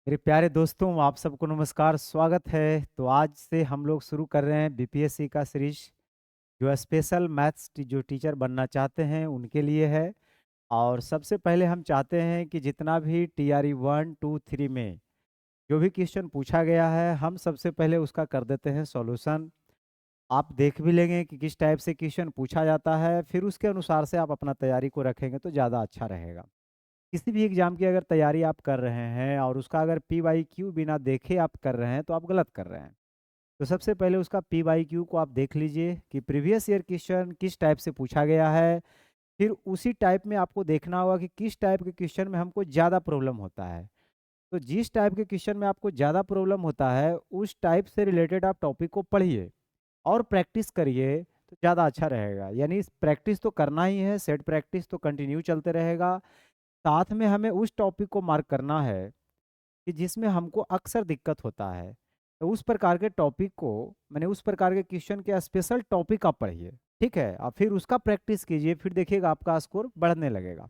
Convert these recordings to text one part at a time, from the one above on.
मेरे प्यारे दोस्तों, आप सबको नमस्कार, स्वागत है। तो आज से हम लोग शुरू कर रहे हैं बीपीएससी का सीरीज, जो स्पेशल मैथ्स जो टीचर बनना चाहते हैं उनके लिए है। और सबसे पहले हम चाहते हैं कि जितना भी टीआरई 1, 2, 3 में जो भी क्वेश्चन पूछा गया है, हम सबसे पहले उसका कर देते हैं सॉल्यूशन। आप देख भी लेंगे कि किस टाइप से क्वेश्चन पूछा जाता है, फिर उसके अनुसार से आप अपना तैयारी को रखेंगे तो ज़्यादा अच्छा रहेगा। किसी भी एग्जाम की अगर तैयारी आप कर रहे हैं और उसका अगर पी वाई क्यू बिना देखे आप कर रहे हैं तो आप गलत कर रहे हैं। तो सबसे पहले उसका पी वाई क्यू को आप देख लीजिए कि प्रीवियस ईयर क्वेश्चन किस टाइप से पूछा गया है। फिर उसी टाइप में आपको देखना होगा कि किस टाइप के क्वेश्चन में हमको ज़्यादा प्रॉब्लम होता है। तो जिस टाइप के क्वेश्चन में आपको ज़्यादा प्रॉब्लम होता है, उस टाइप से रिलेटेड आप टॉपिक को पढ़िए और प्रैक्टिस करिए तो ज़्यादा अच्छा रहेगा। यानी प्रैक्टिस तो करना ही है, सेट प्रैक्टिस तो कंटिन्यू चलते रहेगा। साथ में हमें उस टॉपिक को मार्क करना है कि जिसमें हमको अक्सर दिक्कत होता है। तो उस प्रकार के टॉपिक को, मैंने उस प्रकार के क्वेश्चन के स्पेशल टॉपिक आप पढ़िए। ठीक है, और फिर उसका प्रैक्टिस कीजिए, फिर देखिएगा आपका स्कोर बढ़ने लगेगा।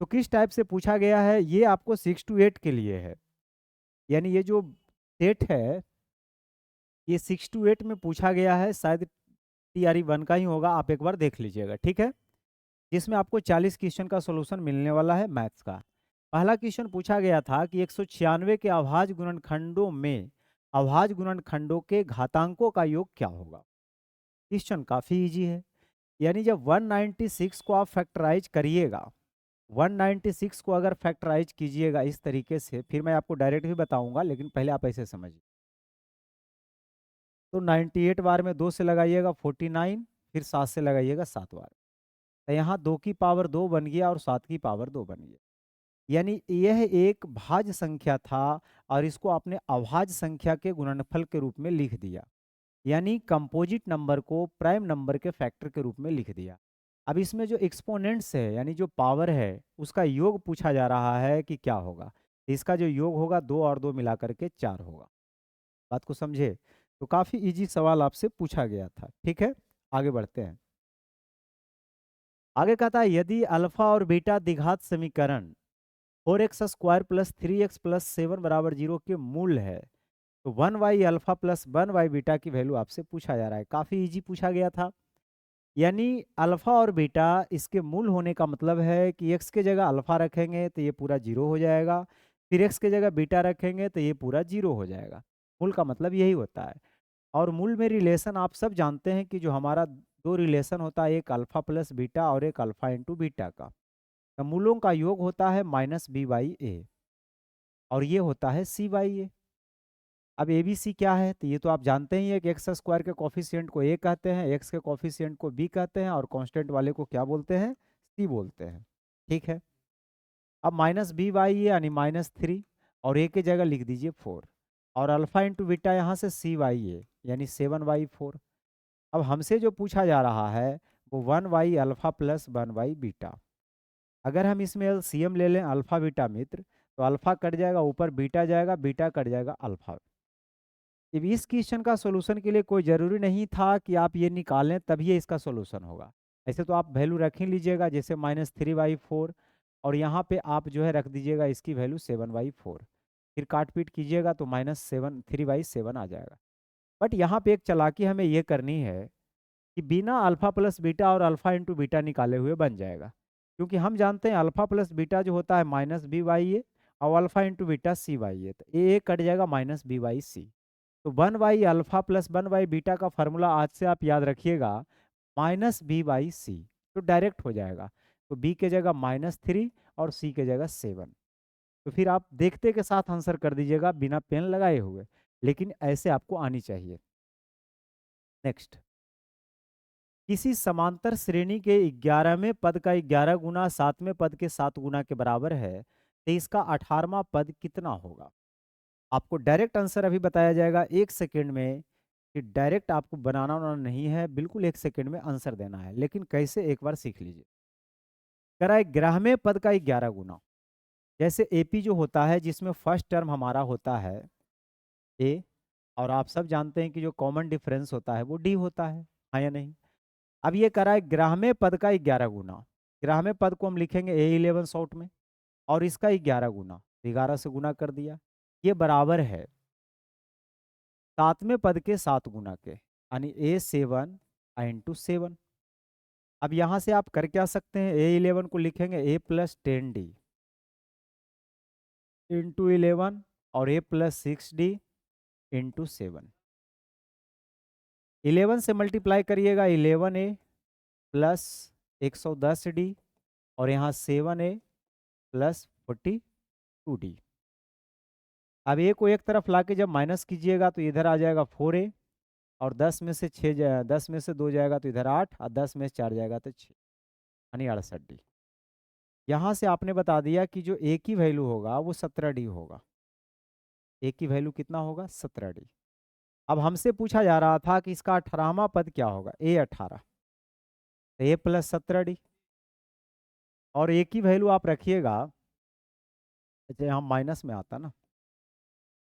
तो किस टाइप से पूछा गया है, ये आपको 6 to 8 के लिए है। यानी ये जो सेट है, ये 6 to 8 में पूछा गया है। शायद टीआरई 1 का ही होगा, आप एक बार देख लीजिएगा। ठीक है, जिसमें आपको 40 क्वेश्चन का सॉल्यूशन मिलने वाला है मैथ्स का। पहला क्वेश्चन पूछा गया था कि 196 के अभाज्य गुणनखंडों में अभाज्य गुणनखंडों के घातांकों का योग क्या होगा। क्वेश्चन काफी इजी है। यानी जब 196 को आप फैक्टराइज करिएगा, 196 को अगर फैक्टराइज कीजिएगा इस तरीके से, फिर मैं आपको डायरेक्ट भी बताऊंगा, लेकिन पहले आप ऐसे समझिए। तो 98 बार में 2 से लगाइएगा 49, फिर 7 से लगाइएगा 7 बार। तो यहाँ 2 की पावर 2 बन गया और 7 की पावर 2 बन गया। यानी यह एक भाज्य संख्या था और इसको आपने अभाज्य संख्या के गुणनफल के रूप में लिख दिया। यानी कंपोजिट नंबर को प्राइम नंबर के फैक्टर के रूप में लिख दिया। अब इसमें जो एक्सपोनेंट्स है, यानी जो पावर है, उसका योग पूछा जा रहा है कि क्या होगा। इसका जो योग होगा 2 और 2 मिला करके 4 होगा। बात को समझे। तो काफी इजी सवाल आपसे पूछा गया था। ठीक है, आगे बढ़ते हैं। आगे कहता है, यदि अल्फा और बीटा द्विघात समीकरण 4x² प्लस 3x प्लस 7 बराबर 0 के मूल है, तो 1y alpha plus 1y beta की वैल्यू आपसे पूछा जा रहा है। काफ़ी इजी पूछा गया था। यानी अल्फा और बीटा इसके मूल होने का मतलब है कि x के जगह अल्फा रखेंगे तो ये पूरा 0 हो जाएगा, फिर x के जगह बीटा रखेंगे तो ये पूरा 0 हो जाएगा। मूल का मतलब यही होता है। और मूल में रिलेशन आप सब जानते हैं कि जो हमारा दो रिलेशन होता है, एक अल्फा प्लस बीटा और एक अल्फा इंटू बीटा का। तो मूलों का योग होता है -b/a और ये होता है c/a। अब ए बी सी क्या है, तो ये तो आप जानते ही है कि x² के कॉफिशिएंट को a कहते हैं, x के कॉफिशिएंट को b कहते हैं और कांस्टेंट वाले को क्या बोलते हैं, c बोलते हैं। ठीक है, अब -b/a यानी -3 और a की जगह लिख दीजिए 4 और अल्फा इंटू बीटा यहाँ से c/a यानी 7/4। अब हमसे जो पूछा जा रहा है वो 1y alpha plus 1y beta. अगर हम इसमें एलसीएम ले लें अल्फा बीटा मित्र, तो अल्फा कट जाएगा, ऊपर बीटा जाएगा, बीटा कट जाएगा अल्फा। अब इस क्वेश्चन का सॉल्यूशन के लिए कोई ज़रूरी नहीं था कि आप ये निकालें तभी ये इसका सॉल्यूशन होगा। ऐसे तो आप वैल्यू रख ही लीजिएगा, जैसे -3/4 और यहाँ पे आप जो है रख दीजिएगा इसकी वैल्यू 7/4। फिर काट पीट कीजिएगा तो -3/7 आ जाएगा। बट यहाँ पे एक चालाकी हमें ये करनी है कि बिना अल्फा प्लस बीटा और अल्फा इंटू बीटा निकाले हुए बन जाएगा। क्योंकि हम जानते हैं अल्फा प्लस बीटा जो होता है -b/a और अल्फा इंटू बीटा c/a, तो ए कट जाएगा -b/c। तो 1y alpha plus 1y beta का फार्मूला आज से आप याद रखिएगा, -b/c। तो डायरेक्ट हो जाएगा। तो b के जगह -3 और c के जगह 7। तो फिर आप देखते के साथ आंसर कर दीजिएगा बिना पेन लगाए हुए, लेकिन ऐसे आपको आनी चाहिए। नेक्स्ट, किसी समांतर श्रेणी के 11वें पद का 11 गुना 7वें पद के 7 गुना के बराबर है, तो इसका 18वां पद कितना होगा। आपको डायरेक्ट आंसर अभी बताया जाएगा 1 सेकेंड में, कि डायरेक्ट आपको बनाना उनाना नहीं है, बिल्कुल 1 सेकेंड में आंसर देना है। लेकिन कैसे, एक बार सीख लीजिए। कह रहा है 11वें पद का 11 गुना, जैसे एपी जो होता है जिसमें फर्स्ट टर्म हमारा होता है ए, और आप सब जानते हैं कि जो कॉमन डिफरेंस होता है वो डी होता है, हाँ या नहीं। अब ये करा है ग्राहमें पद का 11 गुना। ग्राहमें पद को हम लिखेंगे A11 शॉर्ट में, और इसका 11 गुना, 11 से गुना कर दिया। ये बराबर है 7वें पद के 7 गुना के, यानी A7 इंटू 7। अब यहाँ से आप कर क्या सकते हैं, A11 को लिखेंगे A+10D इंटू 11 और A+6D इंटू 7। 11 से मल्टीप्लाई करिएगा 11A प्लस 110D और यहाँ 7A प्लस 42D। अब ए को एक तरफ लाके जब माइनस कीजिएगा तो इधर आ जाएगा 4A और 10 में से 10 में से 2 जाएगा तो इधर 8 और 10 में से 4 जाएगा तो 6, यानी 68D। यहाँ से आपने बता दिया कि जो ए की वैल्यू होगा वो 17D होगा। ए की वैल्यू कितना होगा, 17D। अब हमसे पूछा जा रहा था कि इसका 18वां पद क्या होगा, A18, तो A+17D। और ए की वैल्यू आप रखिएगा, अच्छा यहाँ माइनस में आता ना,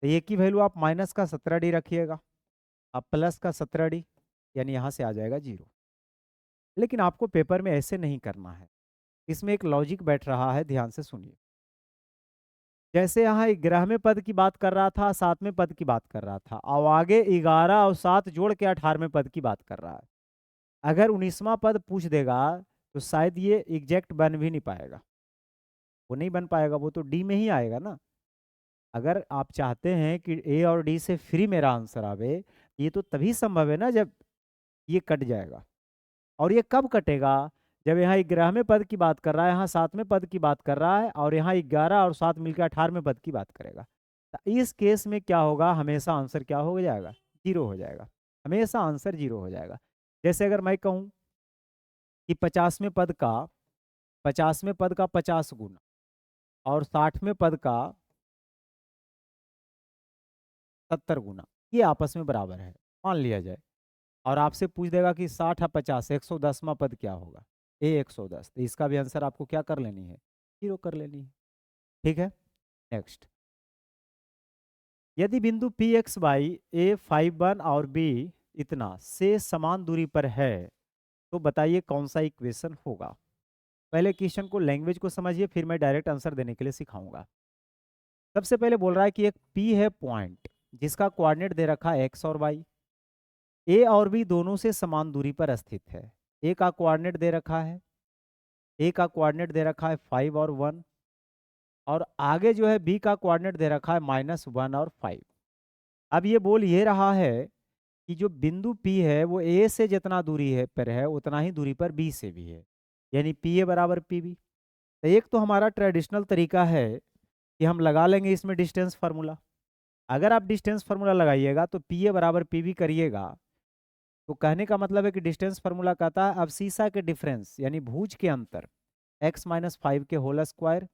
तो ए की वैल्यू आप माइनस का 17D रखिएगा, अब प्लस का 17D, यानी यहाँ से आ जाएगा 0। लेकिन आपको पेपर में ऐसे नहीं करना है, इसमें एक लॉजिक बैठ रहा है, ध्यान से सुनिए। जैसे यहाँ 11वें पद की बात कर रहा था, 7वें पद की बात कर रहा था, और आगे 11 और 7 जोड़ के 18वें पद की बात कर रहा है। अगर 19वां पद पूछ देगा तो शायद ये एग्जैक्ट बन भी नहीं पाएगा, वो नहीं बन पाएगा, वो तो डी में ही आएगा ना। अगर आप चाहते हैं कि ए और डी से फ्री मेरा आंसर आवे, ये तो तभी संभव है ना जब ये कट जाएगा। और ये कब कटेगा, जब यहाँ 11वें पद की बात कर रहा है, यहाँ 7वें पद की बात कर रहा है, और यहाँ 11 और 7 मिलकर 18वें पद की बात करेगा। तो इस केस में क्या होगा, हमेशा आंसर क्या हो जाएगा, 0 हो जाएगा, हमेशा आंसर 0 हो जाएगा। जैसे अगर मैं कहूँ कि 50वें पद का 50 गुना और 60वें पद का 70 गुना, ये आपस में बराबर है मान लिया जाए, और आपसे पूछ देगा कि 60 और 50 110वां पद क्या होगा, A110, तो इसका भी आंसर आपको क्या कर लेनी है, 0 कर लेनी है। ठीक है, नेक्स्ट। यदि बिंदु पी एक्स वाई A51 और B इतना से समान दूरी पर है तो बताइए कौन सा इक्वेशन होगा। पहले क्वेश्चन को, लैंग्वेज को समझिए, फिर मैं डायरेक्ट आंसर देने के लिए सिखाऊंगा। सबसे पहले बोल रहा है कि एक P है पॉइंट जिसका कोऑर्डिनेट दे रखा है x और y, A और B दोनों से समान दूरी पर स्थित है। A का कोऑर्डिनेट दे रखा है, A का कोऑर्डिनेट दे रखा है 5 और 1, और आगे जो है B का कोऑर्डिनेट दे रखा है -1 और 5। अब ये बोल ये रहा है कि जो बिंदु P है वो A से जितना दूरी है पर है उतना ही दूरी पर B से भी है, यानी PA बराबर PB। तो एक तो हमारा ट्रेडिशनल तरीका है कि हम लगा लेंगे इसमें डिस्टेंस फार्मूला। अगर आप डिस्टेंस फार्मूला लगाइएगा तो PA बराबर PB करिएगा, तो कहने का मतलब है कि डिस्टेंस फार्मूला कहता है अब सीसा के डिफरेंस यानी भुज के अंतर x-5 के होल स्क्वायर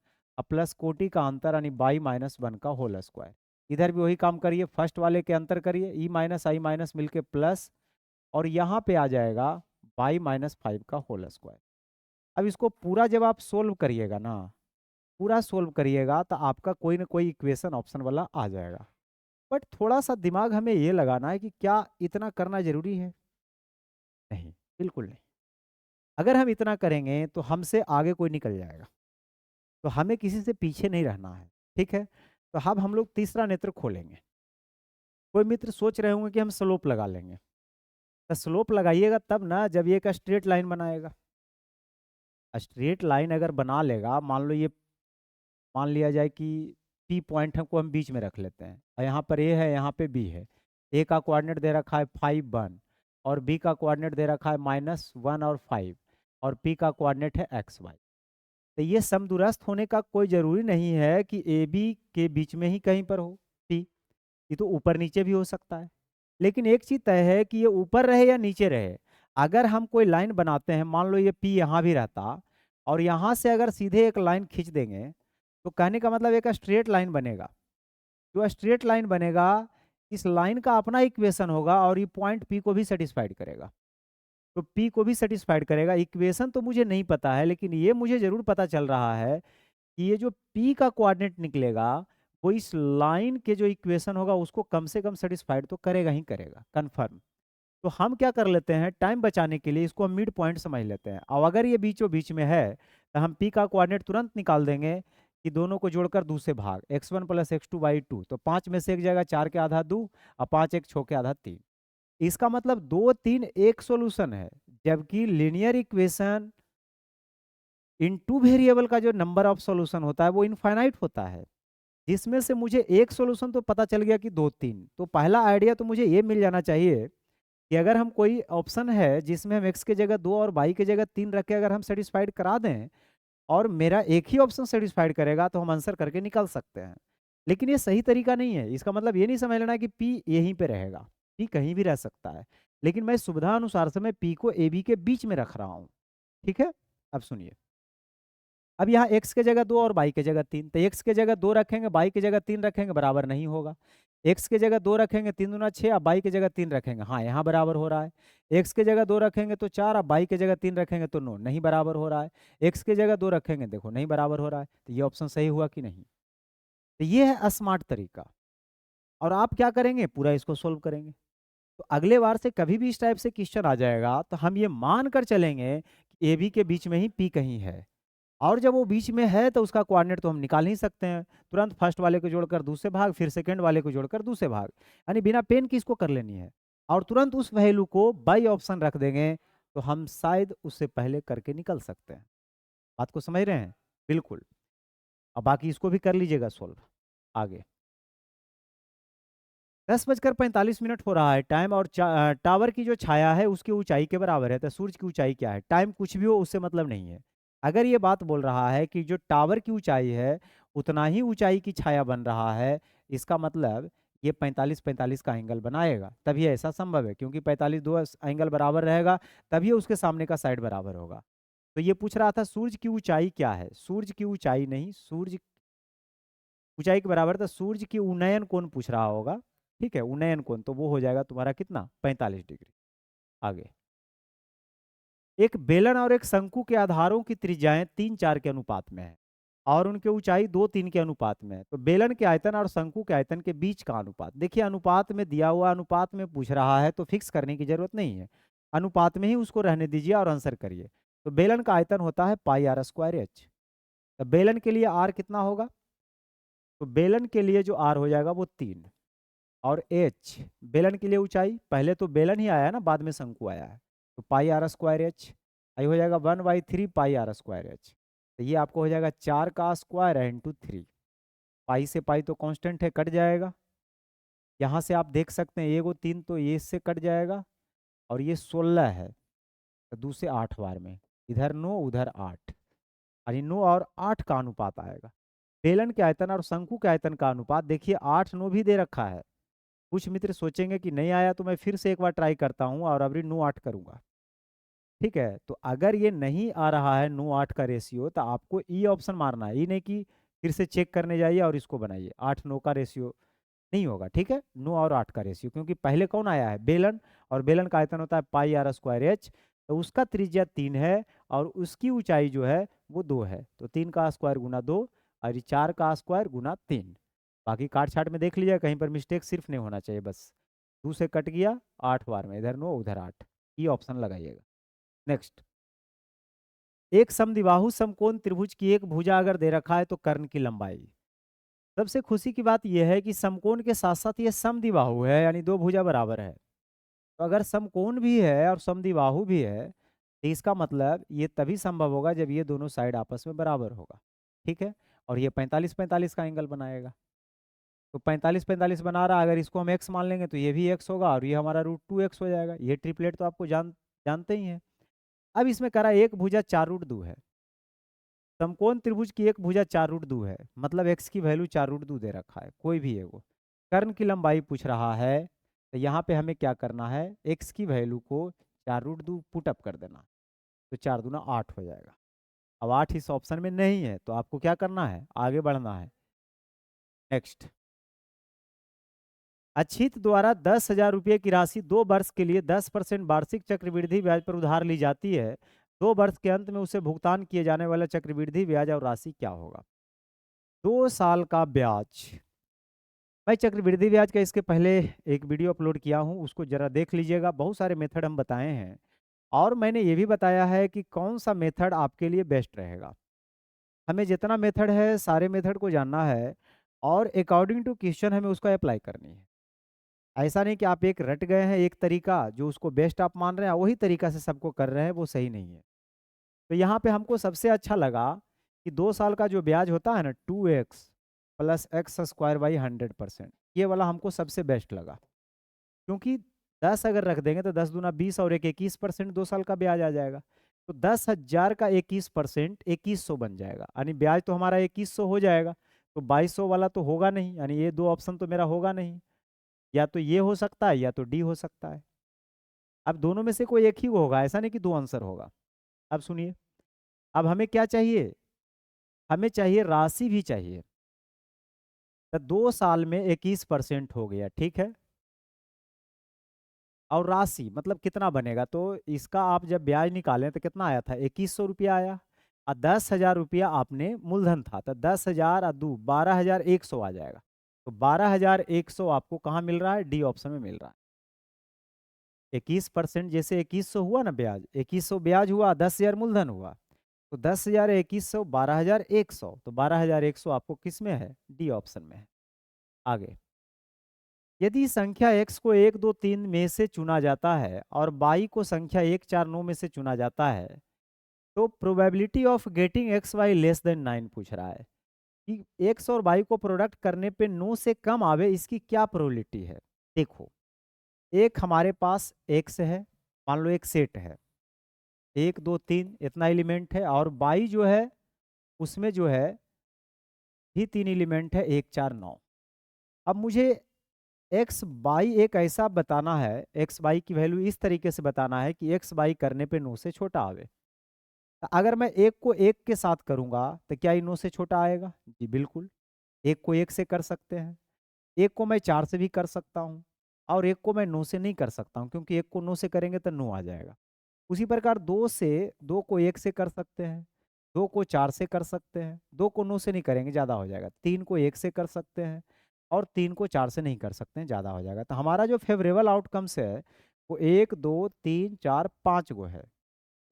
प्लस कोटि का अंतर यानी y-1 का होल स्क्वायर। इधर भी वही काम करिए, फर्स्ट वाले के अंतर करिए, e माइनस आई माइनस मिलके प्लस, और यहाँ पे आ जाएगा y-5 का होल स्क्वायर। अब इसको पूरा जब आप सोल्व करिएगा ना, पूरा सोल्व करिएगा तो आपका कोई ना कोई इक्वेशन ऑप्शन वाला आ जाएगा। बट थोड़ा सा दिमाग हमें ये लगाना है कि क्या इतना करना जरूरी है, नहीं, बिल्कुल नहीं। अगर हम इतना करेंगे तो हमसे आगे कोई निकल जाएगा, तो हमें किसी से पीछे नहीं रहना है। ठीक है, तो अब हम लोग तीसरा नेत्र खोलेंगे। कोई मित्र सोच रहे होंगे कि हम स्लोप लगा लेंगे, तो स्लोप लगाइएगा तब ना जब ये एक स्ट्रेट लाइन बनाएगा। स्ट्रेट लाइन अगर बना लेगा, मान लो ये, मान लिया जाए कि पी पॉइंट हमको हम बीच में रख लेते हैं, और यहाँ पर ए है, यहाँ पे बी है। ए का कोऑर्डिनेट दे रखा है 5 1 और बी का कोऑर्डिनेट दे रखा है -1 और 5, और पी का कोऑर्डिनेट है एक्स वाई। तो ये समदूरस्थ होने का कोई ज़रूरी नहीं है कि ए बी के बीच में ही कहीं पर हो पी, ये तो ऊपर नीचे भी हो सकता है। लेकिन एक चीज़ तय है कि ये ऊपर रहे या नीचे रहे। अगर हम कोई लाइन बनाते हैं, मान लो ये पी यहाँ भी रहता और यहाँ से अगर सीधे एक लाइन खींच देंगे, तो कहने का मतलब एक स्ट्रेट लाइन बनेगा। जो स्ट्रेट लाइन बनेगा, इस लाइन का अपना इक्वेशन होगा और ये पॉइंट पी को भी सेटिस्फाइड करेगा, तो पी को भी सेटिस्फाइड करेगा। इक्वेशन तो मुझे नहीं पता है, लेकिन ये मुझे जरूर पता चल रहा है कि ये जो पी का कोऑर्डिनेट निकलेगा वो इस लाइन के जो इक्वेशन होगा उसको कम से कम सेटिस्फाइड तो करेगा ही करेगा, कंफर्म। तो हम क्या कर लेते हैं, टाइम बचाने के लिए इसको हम मिड पॉइंट समझ लेते हैं, और अगर ये बीचों बीच में है तो हम पी का कोऑर्डिनेट तुरंत निकाल देंगे कि दोनों को जोड़कर 2 से भाग, x1 प्लस x2/2, तो 5 में से एक जाएगा 4 के आधा 2 और 5 एक 6 के आधा 3। इसका मतलब 2 3 एक सॉल्यूशन है, जबकि linear equation in two variable का जो नंबर ऑफ सॉल्यूशन होता है वो इनफाइनाइट होता है, जिसमें से मुझे एक सॉल्यूशन तो पता चल गया कि 2 3। तो पहला आइडिया तो मुझे ये मिल जाना चाहिए कि अगर हम कोई ऑप्शन है जिसमें हम x के जगह 2 और y के जगह 3 रख के अगर हम सेटिस्फाइड करा दें और मेरा एक ही ऑप्शन सेटिस्फाइड करेगा तो हम आंसर करके निकल सकते हैं। लेकिन ये सही तरीका नहीं है। इसका मतलब ये नहीं समझ लेना कि P यहीं पे रहेगा, P कहीं भी रह सकता है, लेकिन मैं सुविधा अनुसार से मैं P को AB के बीच में रख रहा हूँ। ठीक है, अब सुनिए। अब यहाँ x के जगह 2 और y के जगह 3, तो x के जगह 2 रखेंगे, y की जगह 3 रखेंगे, बराबर नहीं होगा। x के जगह 2 रखेंगे, 3 दूना 6, अब y की जगह 3 रखेंगे, हाँ यहाँ बराबर हो रहा है। x के जगह 2 रखेंगे तो 4, अब y की जगह 3 रखेंगे तो 9, नहीं बराबर हो रहा है। x के जगह 2 रखेंगे, देखो नहीं बराबर हो रहा है। तो ये ऑप्शन सही हुआ कि नहीं? तो ये है स्मार्ट तरीका। और आप क्या करेंगे, पूरा इसको सोल्व करेंगे। तो अगले बार से कभी भी इस टाइप से क्वेश्चन आ जाएगा तो हम ये मान कर चलेंगे कि ए बी के बीच में ही पी कहीं है, और जब वो बीच में है तो उसका कोऑर्डिनेट तो हम निकाल ही सकते हैं। तुरंत फर्स्ट वाले को जोड़कर दूसरे भाग, फिर सेकंड वाले को जोड़कर दूसरे भाग, यानी बिना पेन की इसको कर लेनी है, और तुरंत उस वैल्यू को बाई ऑप्शन रख देंगे तो हम शायद उससे पहले करके निकल सकते हैं। बात को समझ रहे हैं? बिल्कुल। अब बाकी इसको भी कर लीजिएगा सोल्व आगे। 10:45 हो रहा है टाइम, और टावर की जो छाया है उसकी ऊंचाई के बराबर है। तो सूरज की ऊंचाई क्या है? टाइम कुछ भी हो उससे मतलब नहीं है। अगर ये बात बोल रहा है कि जो टावर की ऊंचाई है उतना ही ऊंचाई की छाया बन रहा है, इसका मतलब ये 45-45 का एंगल बनाएगा, तभी ऐसा संभव है, क्योंकि 45 दो एंगल बराबर रहेगा तभी उसके सामने का साइड बराबर होगा। तो ये पूछ रहा था सूरज की ऊंचाई क्या है, सूरज की ऊंचाई नहीं, सूरज ऊंचाई के बराबर, तो सूर्य की उन्नयन कोण पूछ रहा होगा। ठीक है, उन्नयन कोण, तो वो हो जाएगा तुम्हारा कितना, 45 डिग्री। आगे, एक बेलन और एक शंकु के आधारों की त्रिज्याएं 3-4 के अनुपात में है और उनके ऊंचाई 2-3 के अनुपात में है। तो बेलन के आयतन और शंकु के आयतन के बीच का अनुपात, देखिए अनुपात में दिया हुआ, अनुपात में पूछ रहा है तो फिक्स करने की जरूरत नहीं है, अनुपात में ही उसको रहने दीजिए और आंसर करिए। तो बेलन का आयतन होता है πr²h। तो बेलन के लिए आर कितना होगा? तो बेलन के लिए जो आर हो जाएगा वो 3, और एच बेलन के लिए ऊंचाई, पहले तो बेलन ही आया है ना, बाद में शंकु आया है, तो πr²h आई हो जाएगा 1/3 πr²h। तो ये आपको हो जाएगा 4 का स्क्वायर है इंटू 3, पाई से पाई तो कांस्टेंट है, कट जाएगा। यहाँ से आप देख सकते हैं ये को 3 तो ये इससे कट जाएगा, और ये 16 है तो 2 से 8 बार में, इधर 9 उधर 8, यानी 9 और 8 का अनुपात आएगा। बेलन के आयतन और शंकु के आयतन का अनुपात देखिए 8-9 भी दे रखा है। कुछ मित्र सोचेंगे कि नहीं आया तो मैं फिर से एक बार ट्राई करता हूँ और अभी 9-8 करूँगा। ठीक है, तो अगर ये नहीं आ रहा है 9-8 का रेशियो तो आपको ई ऑप्शन मारना है, ये नहीं कि फिर से चेक करने जाइए और इसको बनाइए। 8-9 का रेशियो नहीं होगा, ठीक है, 9 और 8 का रेशियो, क्योंकि पहले कौन आया है, बेलन, और बेलन का आयतन होता है πr²h, तो उसका त्रिज्या 3 है और उसकी ऊंचाई जो है वो 2 है, तो 3 का स्क्वायर गुना 2 और 4 का स्क्वायर गुना 3। बाकी काट छाट में देख लीजिए, कहीं पर मिस्टेक सिर्फ नहीं होना चाहिए, बस 2 से कट गया 8 बार में, इधर 9 उधर 8, ये ऑप्शन लगाइएगा। नेक्स्ट, एक समद्विबाहु समकोण त्रिभुज की एक भुजा अगर दे रखा है तो कर्ण की लंबाई। सबसे खुशी की बात यह है कि समकोण के साथ साथ ये समद्विबाहु है, यानी दो भुजा बराबर है। तो अगर समकोण भी है और समद्विबाहु भी है तो इसका मतलब ये तभी संभव होगा जब ये दोनों साइड आपस में बराबर होगा। ठीक है, और ये 45-45 का एंगल बनाएगा। तो 45-45 बना रहा, अगर इसको हम x मान लेंगे तो ये भी x होगा और ये हमारा √2x हो जाएगा। ये ट्रिपलेट तो आपको जानते ही हैं। अब इसमें करा एक भुजा 4√2 है, समकोण त्रिभुज की एक भुजा 4√2 है, मतलब x की वैल्यू 4√2 दे रखा है, कोई भी है वो। कर्ण की लंबाई पूछ रहा है, तो यहाँ पे हमें क्या करना है, x की वैल्यू को 4√2 पुटअप कर देना, तो 4 दूना 8 हो जाएगा। अब 8 इस ऑप्शन में नहीं है तो आपको क्या करना है, आगे बढ़ना है। नेक्स्ट, अछित द्वारा 10,000 रुपये की राशि 2 वर्ष के लिए 10% वार्षिक चक्रवृद्धि ब्याज पर उधार ली जाती है। 2 वर्ष के अंत में उसे भुगतान किए जाने वाला चक्रवृद्धि ब्याज और राशि क्या होगा? 2 साल का ब्याज, भाई चक्रवृद्धि ब्याज का इसके पहले एक वीडियो अपलोड किया हूँ, उसको जरा देख लीजिएगा। बहुत सारे मेथड हम बताए हैं और मैंने ये भी बताया है कि कौन सा मेथड आपके लिए बेस्ट रहेगा। हमें जितना मेथड है सारे मेथड को जानना है और अकॉर्डिंग टू क्वेश्चन हमें उसको अप्लाई करनी है। ऐसा नहीं कि आप एक रट गए हैं एक तरीका जो उसको बेस्ट आप मान रहे हैं वही तरीका से सबको कर रहे हैं, वो सही नहीं है। तो यहाँ पे हमको सबसे अच्छा लगा कि 2 साल का जो ब्याज होता है ना 2x plus x square by 100%, ये वाला हमको सबसे बेस्ट लगा। क्योंकि 10 अगर रख देंगे तो 10 दूना 20 और एक 21% 2 साल का ब्याज आ जाएगा। तो 10,000 का 21% 2100 बन जाएगा, यानी ब्याज तो हमारा 2100 हो जाएगा। तो 2200 वाला तो होगा नहीं, यानी ये दो ऑप्शन तो मेरा होगा नहीं। या तो ये हो सकता है या तो डी हो सकता है। अब दोनों में से कोई एक ही होगा, ऐसा नहीं कि दो आंसर होगा। अब सुनिए, अब हमें क्या चाहिए, हमें चाहिए राशि भी चाहिए। तो 2 साल में 21% हो गया, ठीक है। और राशि मतलब कितना बनेगा, तो इसका आप जब ब्याज निकालें तो कितना आया था, 2100 रुपया आया। और 10,000 रुपया आपने मूलधन था, तो 10,000 और 12,100 आ जाएगा। तो 12,100 आपको कहाँ मिल रहा है, डी ऑप्शन में मिल रहा है। 21% जैसे 2100 हुआ ना ब्याज, 2100 ब्याज हुआ, 10,000 मूलधन हुआ। तो 10,000 2100 12,100, तो 12,100 आपको किस में है, डी ऑप्शन में है। आगे, यदि संख्या x को 1 2 3 में से चुना जाता है और y को संख्या 1 4 9 में से चुना जाता है, तो probability of getting X Y less than 9 पूछ रहा है कि x और y को प्रोडक्ट करने पे 9 से कम आवे, इसकी क्या प्रोबेबिलिटी है। देखो, एक हमारे पास x है, मान लो एक सेट है 1 2 3 इतना एलिमेंट है, और y जो है उसमें जो है भी 3 एलिमेंट है 1 4 9। अब मुझे एक्स बाई एक ऐसा बताना है, एक्स बाई की वैल्यू इस तरीके से बताना है कि एक्स बाई करने पे 9 से छोटा आवे। तो अगर मैं एक को एक के साथ करूंगा तो क्या ये 9 से छोटा आएगा, जी बिल्कुल। एक को एक से कर सकते हैं, एक को मैं 4 से भी कर सकता हूँ, और एक को मैं 9 से नहीं कर सकता हूँ, क्योंकि एक को 9 से करेंगे तो 9 आ जाएगा। उसी प्रकार दो को एक से कर सकते हैं, दो को 4 से कर सकते हैं, दो को 9 से नहीं करेंगे ज़्यादा हो जाएगा, तीन को एक से कर सकते हैं, और तीन को 4 से नहीं कर सकते हैं, ज़्यादा हो जाएगा। तो हमारा जो फेवरेबल आउटकम्स है वो 1 2 3 4 5 गो है।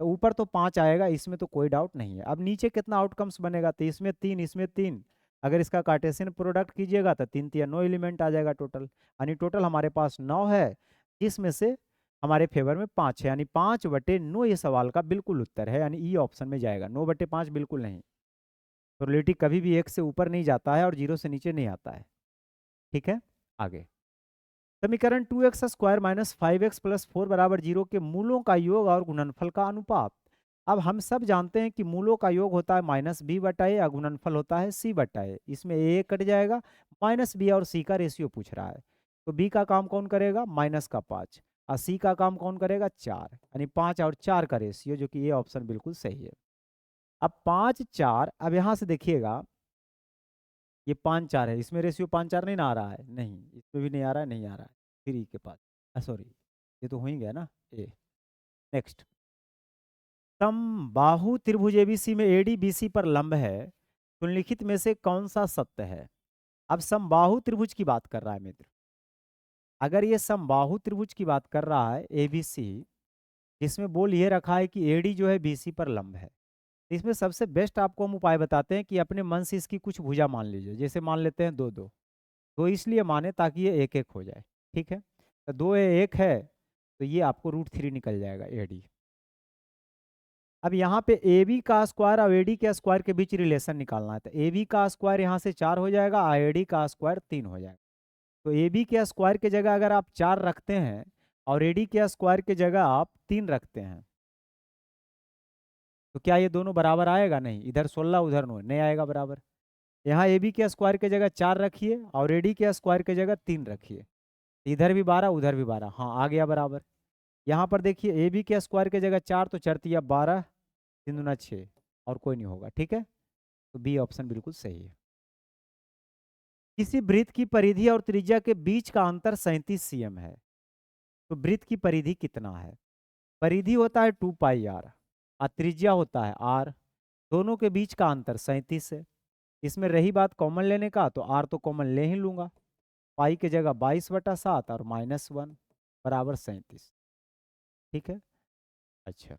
तो ऊपर तो 5 आएगा, इसमें तो कोई डाउट नहीं है। अब नीचे कितना आउटकम्स बनेगा, तो इसमें 3 इसमें 3। अगर इसका कार्टेशियन प्रोडक्ट कीजिएगा तो 3 3 9 एलिमेंट आ जाएगा टोटल, यानी टोटल हमारे पास 9 है, इसमें से हमारे फेवर में 5 है, यानी 5/9 ये सवाल का बिल्कुल उत्तर है, यानी ई ऑप्शन में जाएगा। 9/5 बिल्कुल नहीं, प्रोबेबिलिटी कभी भी 1 से ऊपर नहीं जाता है और 0 से नीचे नहीं आता है। ठीक है, आगे, समीकरण 2x square minus 5x plus 4 बराबर 0 के मूलों का योग और गुणनफल का अनुपात। अब हम सब जानते हैं कि मूलों का योग होता है -b/a या गुणनफल होता है c/a। इसमें a कट जाएगा, -b और c का रेशियो पूछ रहा है। तो b का काम कौन करेगा, -5, और c का काम कौन करेगा, 4, यानी 5 और 4 का रेशियो, जो कि ये ऑप्शन बिल्कुल सही है। अब 5 4, अब यहाँ से देखिएगा ये 5 4 है, इसमें रेशियो 5 4 नहीं ना आ रहा है, नहीं इसमें भी नहीं आ रहा है, नहीं आ रहा है, 3 के पास, सॉरी ये तो हो ही गया ना ए। नेक्स्ट, समबाहु त्रिभुज एबीसी में एडी बीसी पर लंब है, निम्नलिखित में से कौन सा सत्य है। अब समबाहु त्रिभुज की बात कर रहा है मित्र, अगर ये समबाहु त्रिभुज की बात कर रहा है एबीसी, जिसमें बोल ये रखा है कि एडी जो है बीसी पर लंब है, तो इसमें सबसे बेस्ट आपको हम उपाय बताते हैं कि अपने मन से इसकी कुछ भुजा मान लीजिए। जैसे मान लेते हैं 2 2, तो इसलिए माने ताकि ये 1 1 हो जाए, ठीक है। तो 2 1 है, तो ये आपको √3 निकल जाएगा एडी। अब यहाँ पे ए बी का स्क्वायर और ए डी के स्क्वायर के बीच रिलेशन निकालना है, तो ए बी का स्क्वायर यहाँ से 4 हो जाएगा और ए डी का स्क्वायर 3 हो जाएगा। तो ए बी के स्क्वायर के जगह अगर आप 4 रखते हैं और ए डी के स्क्वायर के जगह आप 3 रखते हैं, तो क्या ये दोनों बराबर आएगा, नहीं, इधर 16 उधर 9 नहीं आएगा बराबर। यहाँ ए बी के स्क्वायर के जगह 4 रखिए और ए डी के स्क्वायर के जगह 3 रखिए, इधर भी 12 उधर भी 12, हाँ आ गया बराबर। यहाँ पर देखिए ए बी के स्क्वायर के जगह 4, तो 4 तिया 12, 3 दूना 6, और कोई नहीं होगा, ठीक है। तो बी ऑप्शन बिल्कुल सही है। किसी वृत्त की परिधि और त्रिज्या के बीच का अंतर 37 cm है, तो वृत्त की परिधि कितना है। परिधि होता है 2πr और त्रिज्या होता है r, दोनों के बीच का अंतर 37 है। इसमें रही बात कॉमन लेने का, तो r तो कॉमन ले ही लूंगा, पाई के जगह 22/7 और -1 बराबर 37, ठीक है। अच्छा,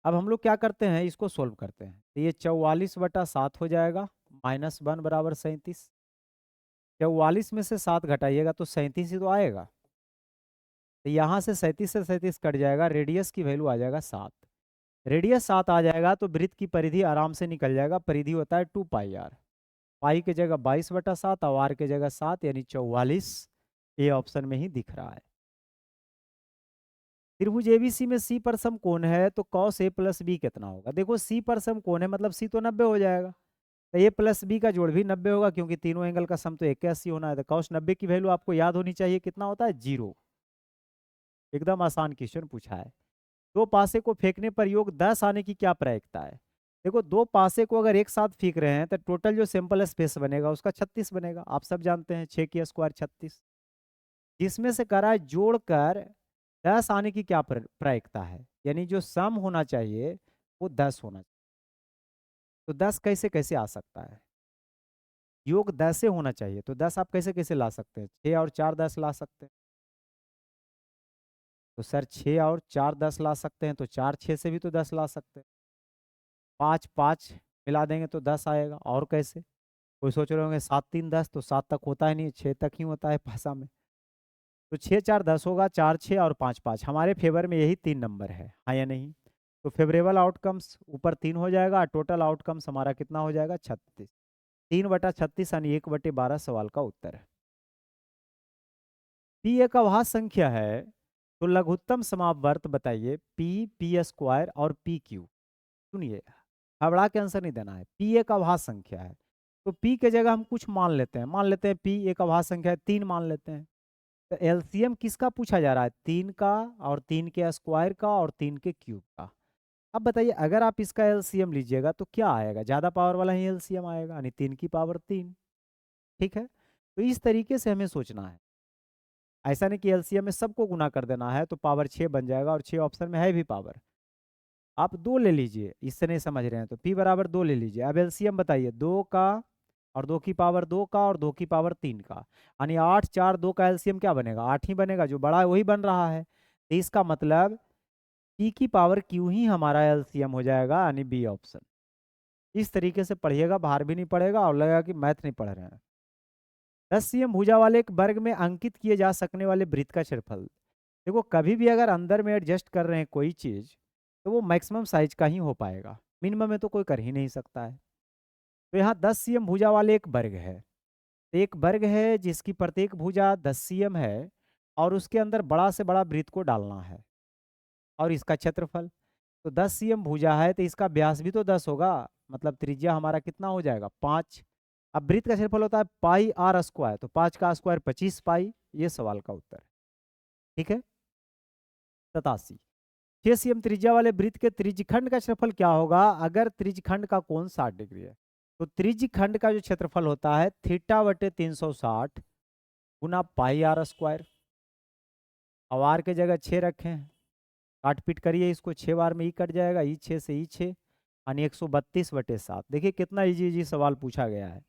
अब हम लोग क्या करते हैं, इसको सोल्व करते हैं। तो ये 44/7 हो जाएगा, -1 बराबर 37। 44 में से 7 घटाइएगा तो 37 ही तो आएगा। तो यहाँ से 37 से 37 कट जाएगा, रेडियस की वैल्यू आ जाएगा 7। रेडियस 7 आ जाएगा तो वृत्त की परिधि आराम से निकल जाएगा। परिधि होता है 2πr। पाई की जगह 22/7 और आर की जगह 7, यानी 44। ए ऑप्शन में ही दिख रहा है। त्रिभुज एबीसी में सी पर समकोण है तो कॉस ए प्लस बी कितना होगा। देखो सी पर समकोण है मतलब सी तो 90 हो जाएगा, तो ए प्लस बी का जोड़ भी 90 होगा, क्योंकि तीनों एंगल का सम तो 81 होना है। तो कॉस 90 की वैल्यू आपको याद होनी चाहिए, कितना होता है, 0। एकदम आसान क्वेश्चन पूछा है। दो पासे को फेंकने पर योग 10 आने की क्या प्रायिकता है। देखो दो पासे को अगर एक साथ फेंक रहे हैं तो टोटल जो सैंपल स्पेस बनेगा उसका 36 बनेगा। आप सब जानते हैं 6 की स्क्वायर 36। जिसमें से करा है जोड़कर 10 आने की क्या प्रायिकता है, यानी जो सम होना चाहिए वो 10 होना चाहिए। तो 10 कैसे कैसे आ सकता है, योग 10 से होना चाहिए, तो 10 आप कैसे कैसे ला सकते हैं, 6 और 4 10 ला सकते हैं। तो सर 6 और 4 10 ला सकते हैं, तो 4 6 से भी तो 10 ला सकते हैं। 5 5 मिला देंगे तो 10 आएगा। और कैसे, कोई सोच रहे होंगे 7 3 10, तो 7 तक होता ही नहीं, 6 तक ही होता है भाषा में। तो 6 4 10 होगा, 4 6 और 5 5। हमारे फेवर में यही 3 नंबर है, हाँ या नहीं। तो फेवरेबल आउटकम्स ऊपर 3 हो जाएगा, टोटल आउटकम्स हमारा कितना हो जाएगा, 36। 3/36 यानी 1/12 सवाल का उत्तर है। पी एक अभाज्य संख्या है तो लघुत्तम समावर्त बताइए, पी पी स्क्वायर और पी क्यू। सुनिए, घबरा के आंसर नहीं देना है। पी एक अभाज्य संख्या है तो पी के जगह हम कुछ मान लेते हैं। मान लेते हैं पी एक अभाज्य संख्या है, 3 मान लेते हैं। तो एलसीएम किसका पूछा जा रहा है, 3 का और 3 के स्क्वायर का और 3 के क्यूब का। अब बताइए अगर आप इसका एलसीएम लीजिएगा तो क्या आएगा, ज़्यादा पावर वाला ही एलसीएम आएगा, यानी 3 की पावर 3। ठीक है, तो इस तरीके से हमें सोचना है। ऐसा नहीं कि एलसीएम में सबको गुना कर देना है तो पावर 6 बन जाएगा, और 6 ऑप्शन में है भी पावर। आप 2 ले लीजिए, इससे नहीं समझ रहे हैं तो p बराबर 2 ले लीजिए। अब एलसीएम बताइए, 2 का और 2 की पावर 2 का और 2 की पावर 3 का, यानी 8 4 2 का एलसीएम क्या बनेगा, 8 ही बनेगा। जो बड़ा है वही बन रहा है, तो इसका मतलब p की पावर q ही हमारा एलसीएम हो जाएगा, यानी बी ऑप्शन। इस तरीके से पढ़िएगा, बाहर भी नहीं पड़ेगा और लगेगा कि मैथ नहीं पढ़ रहे हैं। 10 cm भुजा वाले एक वर्ग में अंकित किए जा सकने वाले वृत्त का क्षेत्रफल। देखो कभी भी अगर अंदर में एडजस्ट कर रहे हैं कोई चीज तो वो मैक्सिमम साइज का ही हो पाएगा, मिनिमम में तो कोई कर ही नहीं सकता है। तो यहाँ 10 cm भुजा वाले एक वर्ग है। एक वर्ग है जिसकी प्रत्येक भुजा 10 cm है और उसके अंदर बड़ा से बड़ा वृत्त को डालना है, और इसका क्षेत्रफल तो 10 cm भुजा है तो इसका व्यास भी तो 10 होगा, मतलब त्रिज्या हमारा कितना हो जाएगा, 5। अब वृत्त का क्षेत्रफल होता है पाई आर स्क्वायर, तो 5 का स्क्वायर 25 पाई। ये सवाल का उत्तर है। ठीक है, 87। 6 cm त्रिज्या वाले वृत्त के त्रिज्यखंड का क्षेत्रफल क्या होगा अगर त्रिज्यखंड का कोण 60 डिग्री है। तो त्रिज्यखंड का जो क्षेत्रफल होता है θ/360 गुना पाई आर स्क्वायर। और आर के जगह 6 रखे हैं, काट पीट करिए इसको, 6 बार में ई कट जाएगा, ई 6 से ई 6 यानी 132/7। देखिए कितना इजी इजी सवाल पूछा गया है।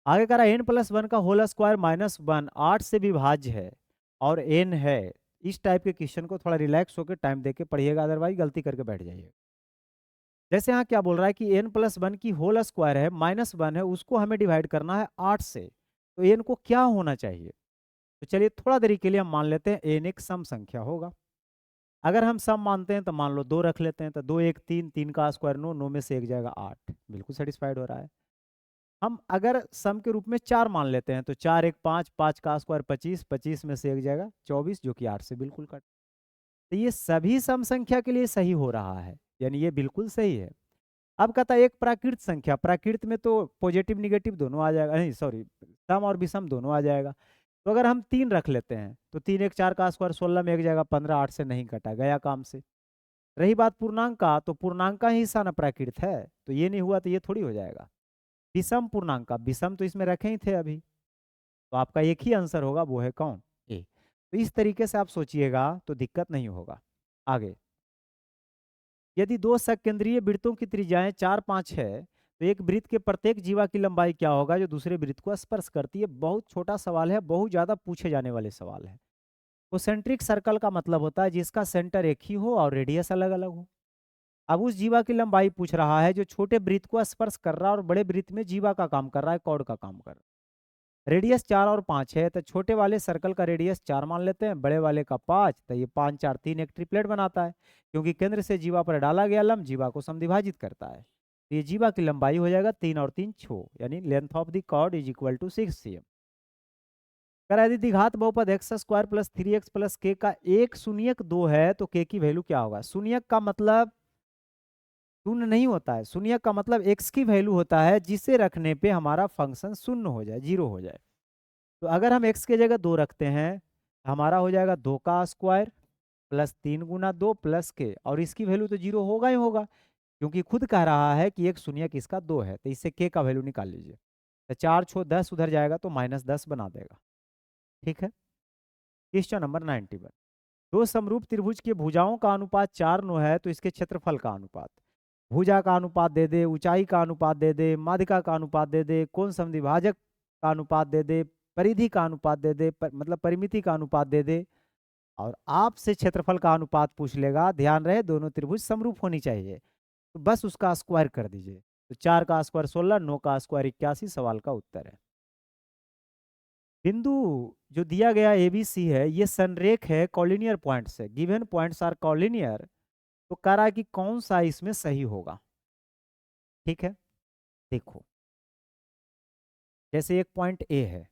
आगे कह रहा है n+1 का होल स्क्वायर -1 8 से विभाज्य है और n है। इस टाइप के क्वेश्चन को थोड़ा रिलैक्स होकर टाइम देके पढ़िएगा, अदरवाइज गलती करके बैठ जाइए। जैसे यहाँ क्या बोल रहा है कि n+1 की होल स्क्वायर है, -1 है, उसको हमें डिवाइड करना है 8 से, तो n को क्या होना चाहिए। तो चलिए थोड़ा देरी के लिए हम मान लेते हैं n एक सम संख्या होगा। अगर हम सम मानते हैं तो मान लो 2 रख लेते हैं, तो 2 1 3, 3 का स्क्वायर 9, 9 में से 1 जाएगा 8, बिल्कुल सेटिस्फाइड हो रहा है। हम अगर सम के रूप में 4 मान लेते हैं तो 4 1 5, 5 का स्क्वायर 25, 25 में से 1 जाएगा 24, जो कि 8 से बिल्कुल कट। तो ये सभी सम संख्या के लिए सही हो रहा है, यानी ये बिल्कुल सही है। अब कहता है एक प्राकृत संख्या, प्राकृत में तो पॉजिटिव निगेटिव दोनों आ जाएगा, नहीं सॉरी, सम और विषम दोनों आ जाएगा। तो अगर हम 3 रख लेते हैं तो 3 1 4 का स्क्वायर 16 में 1 जाएगा 15, 8 से नहीं कटा, गया काम से। रही बात पूर्णांक का, तो पूर्णांक का ही हिस्सा ना प्राकृत है, तो ये नहीं हुआ तो ये थोड़ी हो जाएगा। विषम पूर्णांक का, विषम तो इसमें रखे ही थे अभी, तो आपका एक ही आंसर होगा, वो है कौन, ए। तो इस तरीके से आप सोचिएगा तो दिक्कत नहीं होगा। आगे, यदि दो सकेंद्रीय वृत्तों की त्रिज्याएं 4 5 है तो एक वृत्त के प्रत्येक जीवा की लंबाई क्या होगा जो दूसरे वृत्त को स्पर्श करती है। बहुत छोटा सवाल है, बहुत ज्यादा पूछे जाने वाले सवाल है। कोसेंट्रिक सर्कल का मतलब होता है जिसका सेंटर एक ही हो और रेडियस अलग अलग हो। अब उस जीवा की लंबाई पूछ रहा है जो छोटे वृत्त को स्पर्श कर रहा है और बड़े वृत्त में जीवा का काम कर रहा है, कॉर्ड का काम कर रहा है। रेडियस 4 और 5 है, तो छोटे वाले सर्कल का रेडियस 4 मान लेते हैं, बड़े वाले का 5, तो ये 5 4 3 एक ट्रिपलेट बनाता है, क्योंकि केंद्र से जीवा पर डाला गया लंब जीवा को समद्विभाजित करता है। तो ये जीवा की लंबाई हो जाएगा 3 और 3 6, यानी length of the chord is equal to 6 cm। अगर यदि द्विघात बहुपद x square plus 3x plus के का एक शून्यक 2 है तो के की वैल्यू क्या होगा? शून्यक का मतलब शून्य नहीं होता है, शून्यक का मतलब x की वैल्यू होता है जिसे रखने पे हमारा फंक्शन शून्य हो जाए, 0 हो जाए। तो अगर हम x की जगह 2 रखते हैं, हमारा हो जाएगा 2 का स्क्वायर प्लस 3 गुना 2 प्लस के, और इसकी वैल्यू तो 0 होगा ही होगा, क्योंकि खुद कह रहा है कि एक शून्यक इसका 2 है, तो इससे के का वैल्यू निकाल लीजिए। तो 4 छो 10 उधर जाएगा तो -10 बना देगा। ठीक है। Question number 91। दो समरूप त्रिभुज के भुजाओं का अनुपात 4:9 है, तो इसके क्षेत्रफल का अनुपात। भुजा का अनुपात दे दे, ऊंचाई का अनुपात दे दे, माध्यिका का अनुपात दे दे, कोण समद्विभाजक का अनुपात दे दे, परिधि का अनुपात दे दे, मतलब परिमिति का अनुपात दे दे, और आपसे क्षेत्रफल का अनुपात पूछ लेगा। ध्यान रहे दोनों त्रिभुज समरूप होनी चाहिए, तो बस उसका स्क्वायर कर दीजिए। तो 4 का स्क्वायर 16, 9 का स्क्वायर 81, सवाल का उत्तर है। बिंदु जो दिया गया ABC है, ये संरेख है कॉलिनियर पॉइंट से। गिवन पॉइंट्स आर कॉलिनियर, तो कह रहा है कि कौन सा इसमें सही होगा। ठीक है, देखो जैसे एक पॉइंट ए है,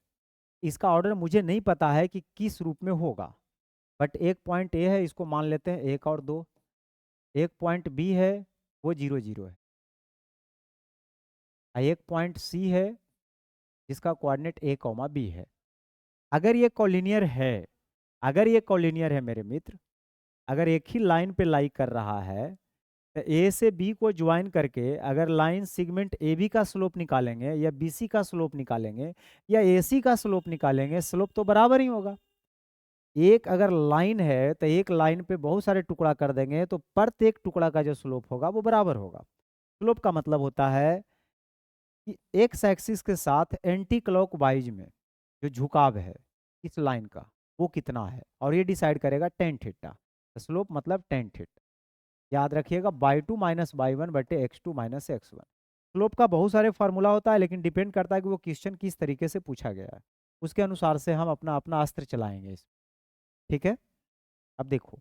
इसका ऑर्डर मुझे नहीं पता है कि किस रूप में होगा, बट एक पॉइंट ए है, इसको मान लेते हैं 1 और 2। एक पॉइंट बी है, वो 0 0 है। एक पॉइंट सी है जिसका कोऑर्डिनेट a, b है। अगर ये कॉलिनियर है, अगर ये कॉलिनियर है मेरे मित्र, अगर एक ही लाइन पे लाई कर रहा है, तो ए से बी को ज्वाइन करके अगर लाइन सेगमेंट ए बी का स्लोप निकालेंगे या बी सी का स्लोप निकालेंगे या ए सी का स्लोप निकालेंगे, स्लोप तो बराबर ही होगा। एक अगर लाइन है तो एक लाइन पे बहुत सारे टुकड़ा कर देंगे तो प्रत्येक टुकड़ा का जो स्लोप होगा वो बराबर होगा। स्लोप का मतलब होता है कि एक्स एक्सिस के साथ एंटी क्लॉकवाइज में जो झुकाव है इस लाइन का वो कितना है, और ये डिसाइड करेगा टेन थीटा। स्लोप मतलब टेन थीटा। याद रखिएगा y2-y1/x2-x1। स्लोप का बहुत सारे फार्मूला होता है, लेकिन डिपेंड करता है कि वो क्वेश्चन किस तरीके से पूछा गया है, उसके अनुसार से हम अपना अपना अस्त्र चलाएंगे इस। ठीक है, अब देखो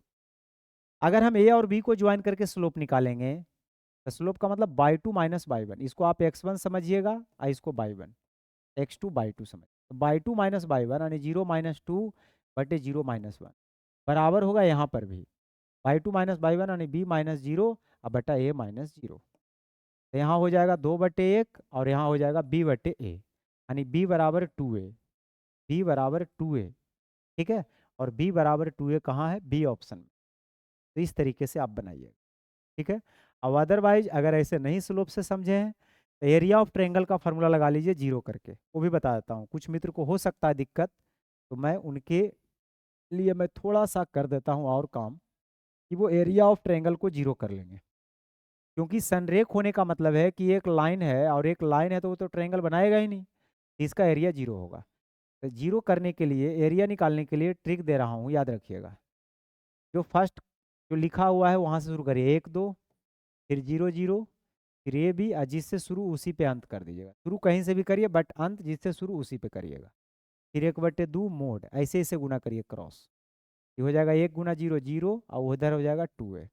अगर हम ए और बी को ज्वाइन करके स्लोप निकालेंगे, तो स्लोप का मतलब y2-y1, इसको आप x1 समझिएगा और इसको y1, x2/2 समझ। y2-y1 यानी 0-2/0-1 बराबर होगा यहाँ पर भी y2-y1 यानी b-0 और बटा a-0। तो यहाँ हो जाएगा 2/1 और यहाँ हो जाएगा b/a, यानी b बराबर 2a, b बराबर 2a। ठीक है, और b बराबर 2a कहाँ है? बी ऑप्शन में। तो इस तरीके से आप बनाइए। ठीक है, अब अदरवाइज अगर ऐसे नहीं स्लोप से समझे हैं तो एरिया ऑफ ट्रायंगल का फॉर्मूला लगा लीजिए 0 करके, वो भी बता देता हूँ। कुछ मित्र को हो सकता है दिक्कत, तो मैं उनके लिए मैं थोड़ा सा कर देता हूँ और काम, कि वो एरिया ऑफ ट्रायंगल को 0 कर लेंगे, क्योंकि संरेख होने का मतलब है कि एक लाइन है और एक लाइन है तो वो तो ट्रायंगल बनाएगा ही नहीं, इसका एरिया 0 होगा। तो 0 करने के लिए, एरिया निकालने के लिए ट्रिक दे रहा हूँ, याद रखिएगा। जो फर्स्ट जो लिखा हुआ है वहाँ से शुरू करिए, 1 2, फिर 0 0, फिर ए बी, जिससे शुरू उसी पे अंत कर दीजिएगा। शुरू कहीं से भी करिए बट अंत जिससे शुरू उसी पे करिएगा। फिर 1/2 मोड, ऐसे ऐसे गुना करिए क्रॉस, ये हो जाएगा 1 गुना 0 0 और उधर हो जाएगा 2a।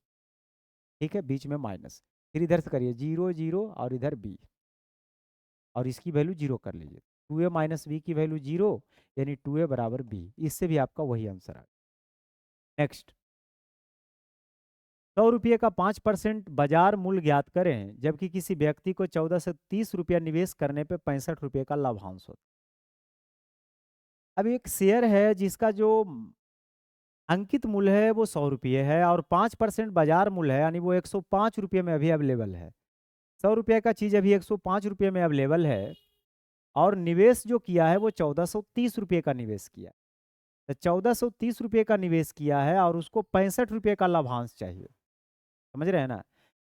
ठीक है, बीच में माइनस, फिर इधर से करिए 0 0 और इधर b, और इसकी वैल्यू 0 कर लीजिए। 2a माइनस बी की वैल्यू 0, यानी 2a बराबर b। इससे भी आपका वही आंसर आ। नेक्स्ट, 100 रुपये का 5% बाजार मूल्य ज्ञात करें, जबकि किसी व्यक्ति को 14 से 30 रुपया निवेश करने पे 65 रुपये का लाभांश होता। अब एक शेयर है जिसका जो अंकित मूल्य है वो 100 रुपये है और 5% बाजार मूल्य है, यानी वो 105 रुपये में अभी अवेलेबल है। 100 रुपये का चीज़ अभी 105 रुपये में अवेलेबल है, और निवेश जो किया है वो 1430 रुपये का निवेश किया। तो 1430 रुपये का निवेश किया है और उसको 65 रुपये का लाभांश चाहिए। समझ रहे हैं ना?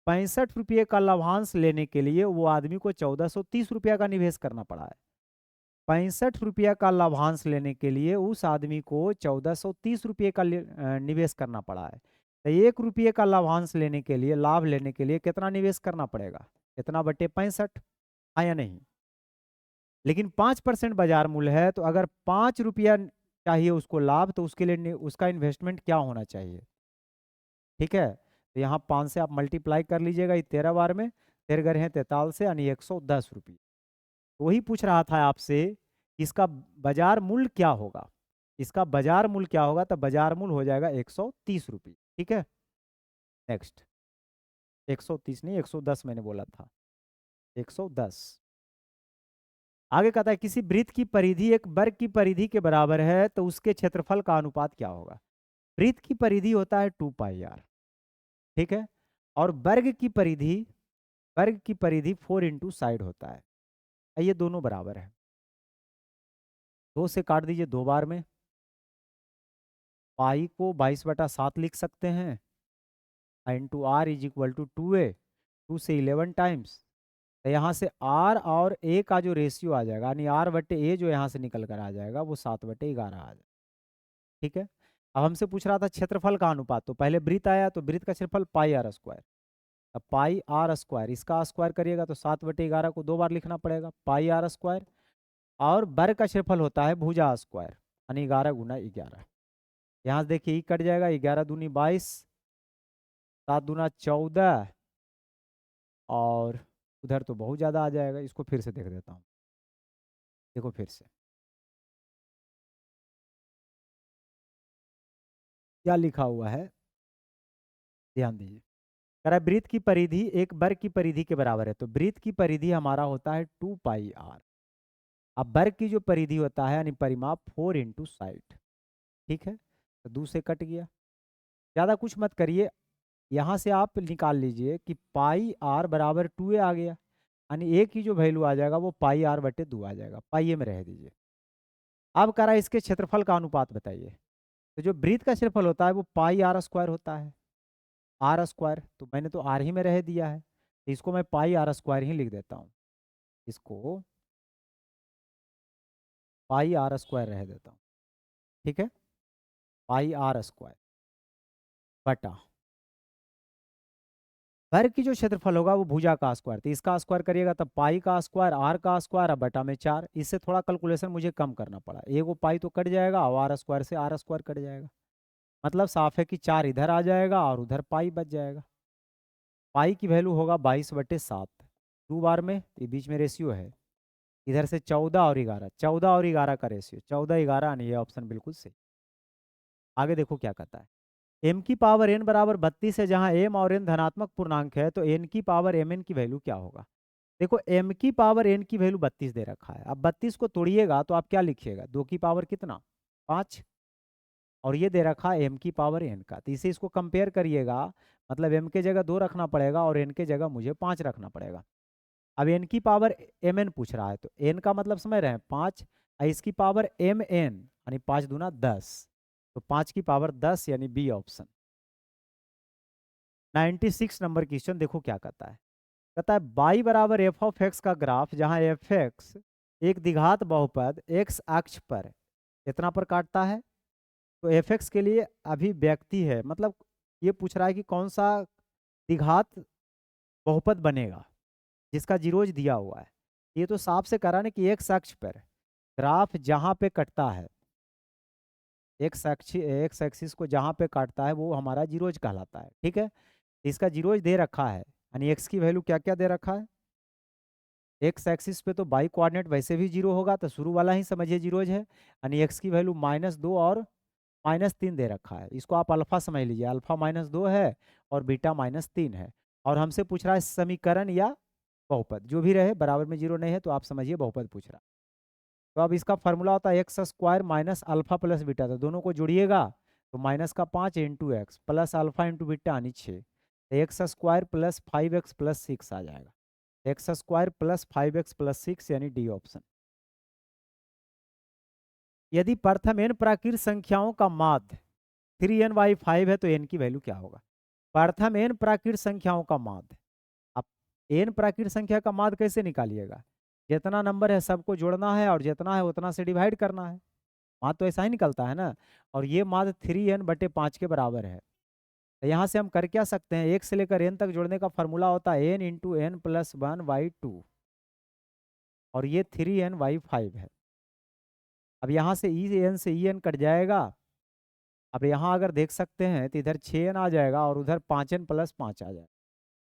65 रुपये का लाभांश लेने के लिए वो आदमी को 1430 रुपया का निवेश करना पड़ा है। 65 रुपया का लाभांश लेने के लिए उस आदमी को 1430 रुपये का निवेश करना पड़ा है। तो 1 रुपये का लाभांश लेने के लिए, लाभ लेने के लिए कितना निवेश करना पड़ेगा? कितना बटे 65, हाँ या नहीं? लेकिन 5% बाजार मूल्य है, तो अगर 5 रुपया चाहिए उसको लाभ, तो उसके लिए उसका इन्वेस्टमेंट क्या होना चाहिए? ठीक है, तो यहाँ 5 से आप मल्टीप्लाई कर लीजिएगा, ये 13 बार में, 13 हैं 43 से, यानी 110 रुपये। तो वही पूछ रहा था आपसे, इसका बाजार मूल्य क्या होगा? इसका बाजार मूल्य क्या होगा? तो बाजार मूल्य हो जाएगा 130 रुपये। ठीक है, नेक्स्ट। 130 नहीं, 110 मैंने बोला था, 110। आगे कहता है किसी वृत्त की परिधि एक वर्ग की परिधि के बराबर है, तो उसके क्षेत्रफल का अनुपात क्या होगा? वृत्त की परिधि होता है 2πr, ठीक है, और वर्ग की परिधि 4 × साइड होता है। ये दोनों बराबर है, 2 से काट दीजिए 2 बार में। पाई को 22/7 लिख सकते हैं, into R is equal to 2a, 2 से 11 टाइम्स। तो यहाँ से आर और ए का जो रेशियो आ जाएगा, यानी r/a जो यहाँ से निकल कर आ जाएगा, वो 7/11 आ जाएगा। ठीक है, अब हमसे पूछ रहा था क्षेत्रफल का अनुपात, तो पहले वृत्त आया, तो वृत्त का क्षेत्रफल πr²। अब πr², इसका स्क्वायर करिएगा तो 7/11 को 2 बार लिखना पड़ेगा, πr²। और वर्ग का क्षेत्रफल होता है भुजा स्क्वायर, यानी 11 × 11। यहाँ से देखिए, कट जाएगा, 11 दूनी 22, 7 दूना 14, और उधर तो बहुत ज़्यादा आ जाएगा। इसको फिर से देख देता हूँ, देखो फिर से क्या लिखा हुआ है, ध्यान दीजिए। कह रहा है वृत्त की परिधि एक वर्ग की परिधि के बराबर है, तो वृत्त की परिधि हमारा होता है 2πr। अब वर्ग की जो परिधि होता है, यानी परिमाप, 4 × साइड। ठीक है, तो 2 से कट गया, ज़्यादा कुछ मत करिए। यहाँ से आप निकाल लीजिए कि πr बराबर 2a आ गया, यानी a की जो वैल्यू आ जाएगा वो πr/2 आ जाएगा, पाई में रह दीजिए। अब कह रहा है इसके क्षेत्रफल का अनुपात बताइए। तो जो वृत्त का क्षेत्रफल होता है वो πr² होता है, r², तो मैंने तो r ही में रह दिया है, तो इसको मैं πr² ही लिख देता हूँ, इसको πr² रह देता हूँ। ठीक है, πr² बटा वर्ग की जो क्षेत्रफल होगा वो भुजा का स्क्वायर, तो इसका स्क्वायर करिएगा तब पाई का स्क्वायर, आर का स्क्वायर, अब बटा में 4। इससे थोड़ा कैलकुलेशन मुझे कम करना पड़ा, एगो पाई तो कट जाएगा और r² से r² कट जाएगा, मतलब साफ है कि 4 इधर आ जाएगा और उधर पाई बच जाएगा। पाई की वैल्यू होगा 22/7, 2 बार में, ये बीच में रेशियो है, इधर से 14 और 11, 14 और 11 का रेशियो 14 11, ये ऑप्शन बिल्कुल सही। आगे देखो क्या कहता है, m की पावर n बराबर 32 है, जहाँ m और n धनात्मक पूर्णांक है, तो n की पावर mn की वैल्यू क्या होगा? देखो m की पावर n की वैल्यू 32 दे रखा है, अब 32 को तोड़िएगा तो आप क्या लिखिएगा, 2 की पावर कितना, 5, और ये दे रखा है m की पावर n का, तो इसे इसको कंपेयर करिएगा, मतलब m के जगह 2 रखना पड़ेगा और n के जगह मुझे 5 रखना पड़ेगा। अब n की पावर mn पूछ रहा है, तो n का मतलब समझ रहे हैं 5, और इसकी पावर mn यानी 5 दूना 10, तो 5 की पावर 10, यानी बी ऑप्शन। 96 नंबर क्वेश्चन देखो क्या कहता है, कहता है y बराबर f(x) का ग्राफ, जहां f(x) एक द्विघात बहुपद x अक्ष पर कितना पर काटता है, तो f(x) के लिए अभिव्यक्ति है, मतलब ये पूछ रहा है कि कौन सा द्विघात बहुपद बनेगा जिसका जीरोज दिया हुआ है। ये तो साफ से करा ना कि x अक्ष पर ग्राफ जहां पे कटता है, एक्स एक्सिस को जहां पे काटता है वो हमारा जीरोज कहलाता है। ठीक है, इसका जीरोज दे रखा है, यानी x की वैल्यू क्या क्या दे रखा है, एक्स एक्सिस पे तो बाई कोऑर्डिनेट वैसे भी 0 होगा, तो शुरू वाला ही समझिए जीरोज है, यानी x की वैल्यू -2 और -3 दे रखा है। इसको आप अल्फा समझ लीजिए, अल्फा -2 है और बीटा -3 है, और हमसे पूछ रहा है समीकरण या बहुपद, जो भी रहे, बराबर में 0 नहीं है तो आप समझिए बहुपद पूछ रहा है। तो अब इसका फॉर्मूला होता है x² minus alpha plus beta, तो दोनों को जोड़िएगा तो -5 × x प्लस अल्फा × बीटा यानी 6, तो x² + 5x + 6 आ जाएगा, x² + 5x + 6 यानी डी ऑप्शन। यदि प्रथम n प्राकृत संख्याओं का माध्य 3n/5 है, तो n की वैल्यू क्या होगा? प्रथम n प्राकृत संख्याओं का माध्य, अब n प्राकृत संख्या का माध्य कैसे निकालिएगा? जितना नंबर है सबको जोड़ना है और जितना है उतना से डिवाइड करना है, माध्य तो ऐसा ही निकलता है ना, और ये माध्य 3n/5 के बराबर है। तो यहाँ से हम कर क्या सकते हैं, 1 से लेकर n तक जोड़ने का फॉर्मूला होता है n इंटू एन प्लस 1/2 और ये 3n/5 है। अब यहाँ से en से en कट जाएगा। अब यहाँ अगर देख सकते हैं तो इधर 6n आ जाएगा और उधर 5n प्लस 5 आ जाएगा,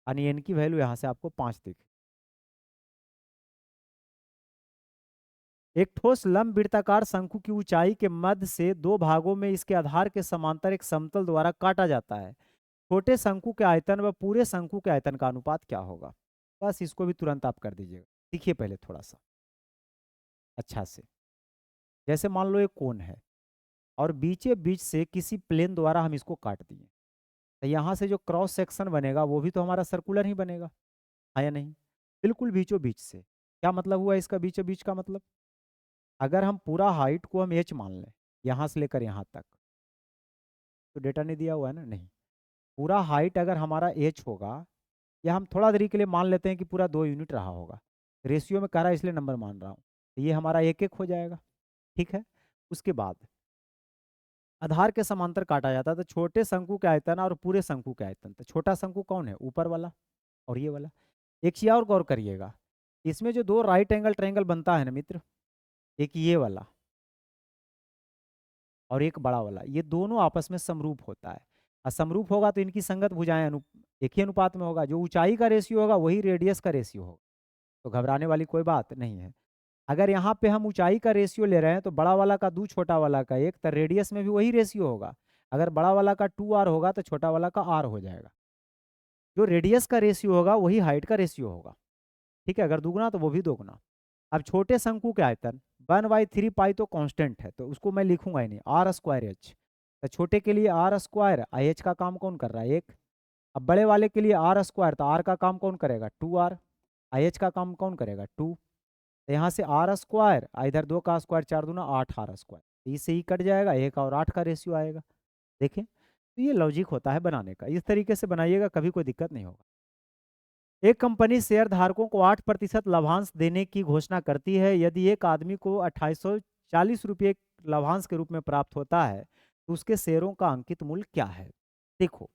यानी n की वैल्यू यहाँ से आपको 5 दिखे। एक ठोस लंब वृत्ताकार शंकु की ऊंचाई के मध्य से दो भागों में इसके आधार के समांतर एक समतल द्वारा काटा जाता है। छोटे शंकु के आयतन व पूरे शंकु के आयतन का अनुपात क्या होगा। बस इसको भी तुरंत आप कर दीजिएगा। देखिए पहले थोड़ा सा अच्छा से, जैसे मान लो एक कोण है और बीचे बीच से किसी प्लेन द्वारा हम इसको काट दिए, तो यहाँ से जो क्रॉस सेक्शन बनेगा वो भी तो हमारा सर्कुलर ही बनेगा, है या नहीं। बिल्कुल बीचों बीच से। क्या मतलब हुआ इसका बीचों बीच का मतलब, अगर हम पूरा हाइट को हम h मान लें यहाँ से लेकर यहाँ तक, तो डेटा नहीं दिया हुआ है ना, नहीं, पूरा हाइट अगर हमारा h होगा, या हम थोड़ा देरी के लिए मान लेते हैं कि पूरा 2 यूनिट रहा होगा, रेशियो में कह रहा है इसलिए नंबर मान रहा हूँ, तो ये हमारा 1-1 हो जाएगा। ठीक है। उसके बाद आधार के समांतर काटा जाता है, तो छोटे शंकु के आयतन और पूरे शंकु के आयतन, तो छोटा शंकु कौन है, ऊपर वाला और ये वाला। एक चीज और गौर करिएगा, इसमें जो दो राइट एंगल ट्रायंगल बनता है ना मित्र, एक ये वाला और एक बड़ा वाला, ये दोनों आपस में समरूप होता है। और समरूप होगा तो इनकी संगत भुजाएं एक ही अनुपात में होगा। जो ऊंचाई का रेशियो होगा वही रेडियस का रेशियो होगा, तो घबराने वाली कोई बात नहीं है। अगर यहाँ पे हम ऊंचाई का रेशियो ले रहे हैं तो बड़ा वाला का 2 छोटा वाला का 1, तो रेडियस में भी वही रेशियो होगा। अगर बड़ा वाला का 2r होगा तो छोटा वाला का r हो जाएगा। जो रेडियस का रेशियो होगा वही हाइट का रेशियो होगा। ठीक है, अगर दुगुना तो वो भी दोगुना। अब छोटे शंकु के आयतन 1/3 पाई तो कांस्टेंट है, तो उसको मैं लिखूंगा ही नहीं, आर स्क्वायर एच। तो छोटे के लिए आर स्क्वायर, आई एच का काम कौन कर रहा है, 1। अब बड़े वाले के लिए आर स्क्वायर, तो आर का काम कौन करेगा, 2r, आई एच का काम कौन करेगा, 2। तो यहाँ से आर स्क्वायर, इधर 2 का स्क्वायर 4 दूना 8 आर स्क्वायर, इससे ही कट जाएगा, 1 और 8 का रेशियो आएगा। देखें, तो ये लॉजिक होता है बनाने का, इस तरीके से बनाइएगा, कभी कोई दिक्कत नहीं होगा। एक कंपनी शेयर धारकों को 8% लाभांश देने की घोषणा करती है। यदि एक आदमी को 2840 रुपये लाभांश के रूप में प्राप्त होता है तो उसके शेयरों का अंकित मूल्य क्या है। देखो,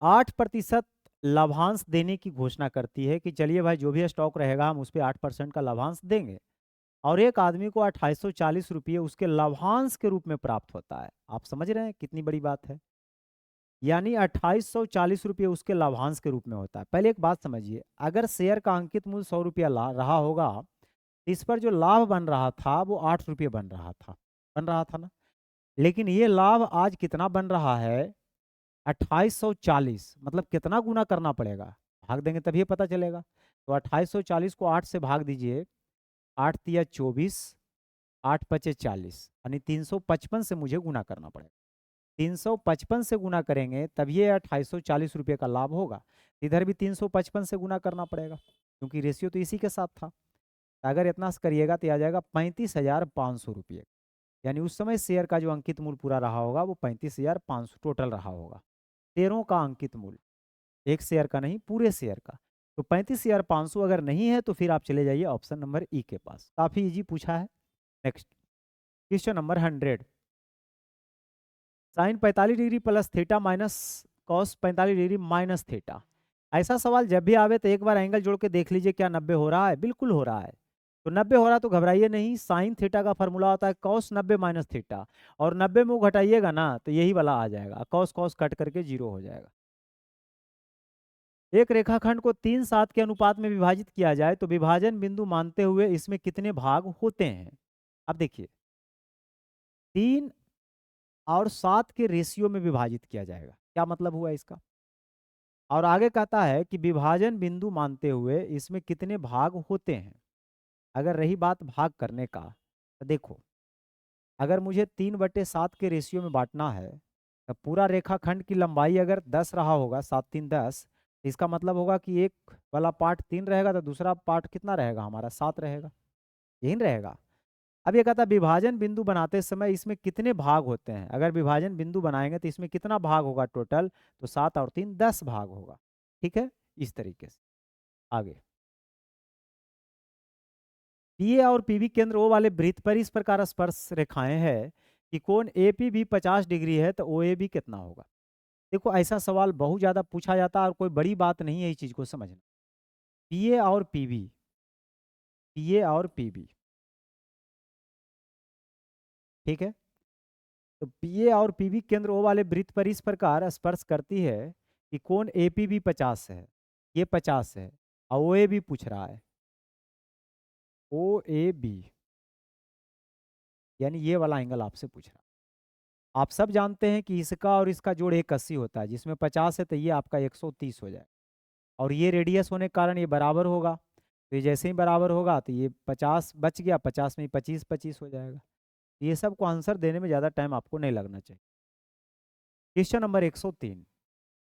8% लाभांश देने की घोषणा करती है कि चलिए भाई जो भी स्टॉक रहेगा हम उस पर 8% का लाभांश देंगे, और एक आदमी को 2840 रुपये उसके लाभांश के रूप में प्राप्त होता है। आप समझ रहे हैं कितनी बड़ी बात है, यानी 2840 रुपये उसके लाभांश के रूप में होता है। पहले एक बात समझिए, अगर शेयर का अंकित मूल्य 100 रुपया रहा होगा, इस पर जो लाभ बन रहा था वो 8 रुपये बन रहा था ना। लेकिन ये लाभ आज कितना बन रहा है, 2840, मतलब कितना गुना करना पड़ेगा, भाग देंगे तभी पता चलेगा। तो 2840 को 8 से भाग दीजिए, 8 तिया 24, 8 पचे 40, यानी 355 से मुझे गुना करना पड़ेगा। 355 से गुना करेंगे तब ये 2840 रुपये का लाभ होगा। इधर भी 355 से गुना करना पड़ेगा क्योंकि रेशियो तो इसी के साथ था। अगर इतना करिएगा तो आ जाएगा 35,500 रुपये, यानी उस समय शेयर का जो अंकित मूल्य पूरा रहा होगा वो 35,500 टोटल रहा होगा। शेयरों का अंकित मूल्य, एक शेयर का नहीं, पूरे शेयर का। तो 35,500 अगर नहीं है तो फिर आप चले जाइए ऑप्शन नंबर ई के पास, काफ़ी इजी पूछा है। Next question number 100, sine 45 degree plus theta minus cos 45 degree minus theta. ऐसा सवाल जब भी आवे तो एक बार एंगल जोड़ के देख लीजिए क्या 90 हो रहा है, बिल्कुल हो रहा है। तो 90 हो रहा है तो घबराइए नहीं, साइन थीटा का फॉर्मूला होता है कॉस 90 माइनस थीटा, और 90 में वो घटाइएगा ना तो यही वाला आ जाएगा, कॉस कॉस कट करके 0 हो जाएगा। एक रेखाखंड को 3-7 के अनुपात में विभाजित किया जाए तो विभाजन बिंदु मानते हुए इसमें कितने भाग होते हैं। अब देखिए, 3 और 7 के रेशियो में विभाजित किया जाएगा, क्या मतलब हुआ इसका। और आगे कहता है कि विभाजन बिंदु मानते हुए इसमें कितने भाग होते हैं। अगर रही बात भाग करने का, तो देखो, अगर मुझे 3/7 के रेशियो में बांटना है तो पूरा रेखाखंड की लंबाई अगर 10 रहा होगा, 7×3=10, इसका मतलब होगा कि एक वाला पार्ट 3 रहेगा तो दूसरा पार्ट कितना रहेगा हमारा, 7 रहेगा, यही न रहेगा। अब ये कहता है विभाजन बिंदु बनाते समय इसमें कितने भाग होते हैं। अगर विभाजन बिंदु बनाएंगे तो इसमें कितना भाग होगा टोटल, तो 7 और 3 10 भाग होगा। ठीक है, इस तरीके से। आगे, पीए और पीबी केंद्र ओ वाले वृत्त पर इस प्रकार स्पर्श रेखाएं हैं कि कोण एपीबी 50 डिग्री है तो ओ ए बी कितना होगा। देखो ऐसा सवाल बहुत ज़्यादा पूछा जाता है और कोई बड़ी बात नहीं है इस चीज़ को समझना। पीए और पीबी, पीए और पीबी, ठीक है। तो पीए और पीबी केंद्र ओ वाले वृत्त पर इस प्रकार स्पर्श करती है कि कोण एपीबी 50 है, ये 50 है, और ओ ए बी पूछ रहा है, ओ ए बी, यानी ये वाला एंगल आपसे पूछ रहा है। आप सब जानते हैं कि इसका और इसका जोड़ 180 होता है, जिसमें 50 है तो ये आपका 130 हो जाए, और ये रेडियस होने के कारण ये बराबर होगा। तो ये जैसे ही बराबर होगा तो ये 50 बच गया, 50 में 25 25 हो जाएगा। ये सब को आंसर देने में ज़्यादा टाइम आपको नहीं लगना चाहिए। Question number 103।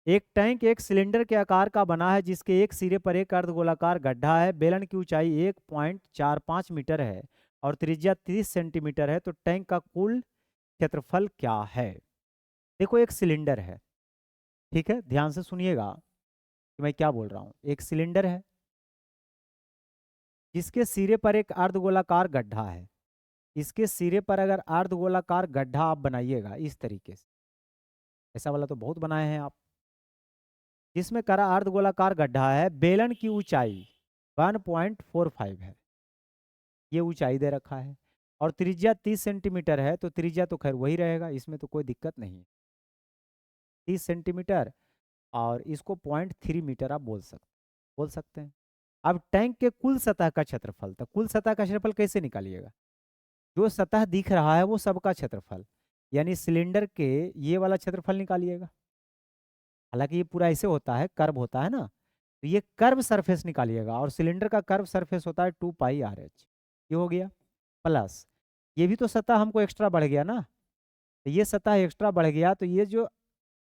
एक टैंक एक सिलेंडर के आकार का बना है जिसके एक सिरे पर एक अर्धगोलाकार गड्ढा है। बेलन की ऊंचाई 1.45 मीटर है और त्रिज्या 30 सेंटीमीटर है, तो टैंक का कुल क्षेत्रफल क्या है? देखो एक सिलेंडर है, ठीक है, ध्यान से सुनिएगा कि मैं क्या बोल रहा हूँ। एक सिलेंडर है जिसके सिरे पर एक अर्धगोलाकार गड्ढा है। इसके सिरे पर अगर अर्धगोलाकार गड्ढा आप बनाइएगा इस तरीके से, ऐसा वाला तो बहुत बनाए हैं आप, जिसमें करा अर्धगोलाकार गड्ढा है। बेलन की ऊंचाई 1.45 है, ये ऊंचाई दे रखा है, और त्रिज्या 30 सेंटीमीटर है, तो त्रिज्या तो खैर वही रहेगा, इसमें तो कोई दिक्कत नहीं है, 30 सेंटीमीटर। और इसको 0.3 मीटर आप बोल सकते हैं। अब टैंक के कुल सतह का क्षेत्रफल, तो कुल सतह का क्षेत्रफल कैसे निकालिएगा? जो सतह दिख रहा है वो सबका क्षेत्रफल, यानी सिलेंडर के ये वाला क्षेत्रफल निकालिएगा। हालांकि ये पूरा ऐसे होता है, कर्व होता है ना, तो ये कर्व सरफेस निकालिएगा, और सिलेंडर का कर्व सरफेस होता है 2πr/h। ये हो गया, प्लस ये भी तो सतह हमको एक्स्ट्रा बढ़ गया ना, तो ये सतह एक्स्ट्रा बढ़ गया, तो ये जो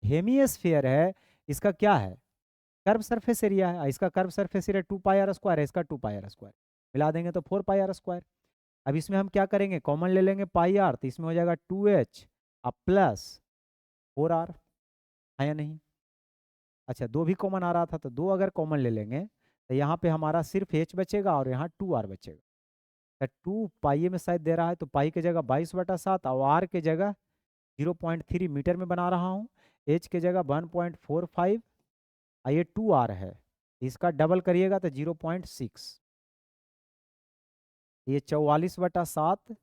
हेमिस्फीयर है इसका क्या है? कर्व सरफेस एरिया है। इसका कर्व सरफेस एरिया 2πr² है, इसका 2πr², मिला देंगे तो 4πr²। अब इसमें हम क्या करेंगे, कॉमन ले लेंगे πr, तो इसमें हो जाएगा 2h अब प्लस 4r, है या नहीं? अच्छा, दो भी कॉमन आ रहा था, तो दो अगर कॉमन ले लेंगे तो यहाँ पे हमारा सिर्फ h बचेगा और यहाँ 2r बचेगा। तो 2 पाई में शायद दे रहा है, तो पाई की जगह 22/7 और r के जगह 0.3 मीटर में बना रहा हूँ, h के जगह 1.45, और ये 2r है, इसका डबल करिएगा तो 0.6, ये 44/7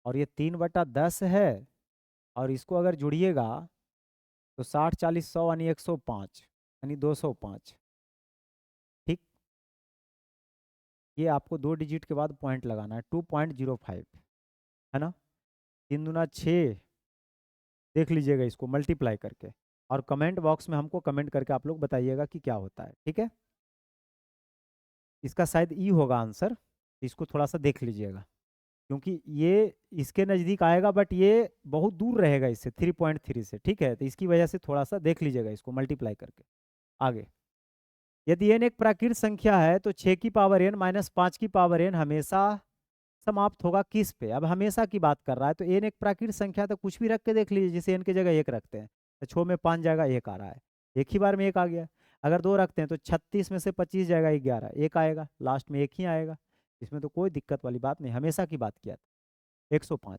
और ये 3/10 है, और इसको अगर जुड़िएगा तो 60 40 100 यानी 105, यानी 205। ठीक, ये आपको 2 डिजिट के बाद पॉइंट लगाना है, 2.05, है ना। 3 दूना 6, देख लीजिएगा इसको मल्टीप्लाई करके, और कमेंट बॉक्स में हमको कमेंट करके आप लोग बताइएगा कि क्या होता है, ठीक है। इसका शायद ई होगा आंसर, इसको थोड़ा सा देख लीजिएगा, क्योंकि ये इसके नज़दीक आएगा बट ये बहुत दूर रहेगा इससे 3.3 से, ठीक है, तो इसकी वजह से थोड़ा सा देख लीजिएगा इसको मल्टीप्लाई करके। आगे, यदि n एक प्राकृत संख्या है तो 6 की पावर n माइनस 5 की पावर n हमेशा समाप्त होगा किस पे? अब हमेशा की बात कर रहा है, तो n एक प्राकृत संख्या, तो कुछ भी रख के देख लीजिए, जैसे n की जगह 1 रखते हैं तो 6 में 5 जाएगा 1 आ रहा है, एक ही बार में 1 आ गया। अगर 2 रखते हैं तो 36 में से 25 जाएगा 11, 1 आएगा, लास्ट में 1 ही आएगा, इसमें तो कोई दिक्कत वाली बात नहीं, हमेशा की बात किया था। 105।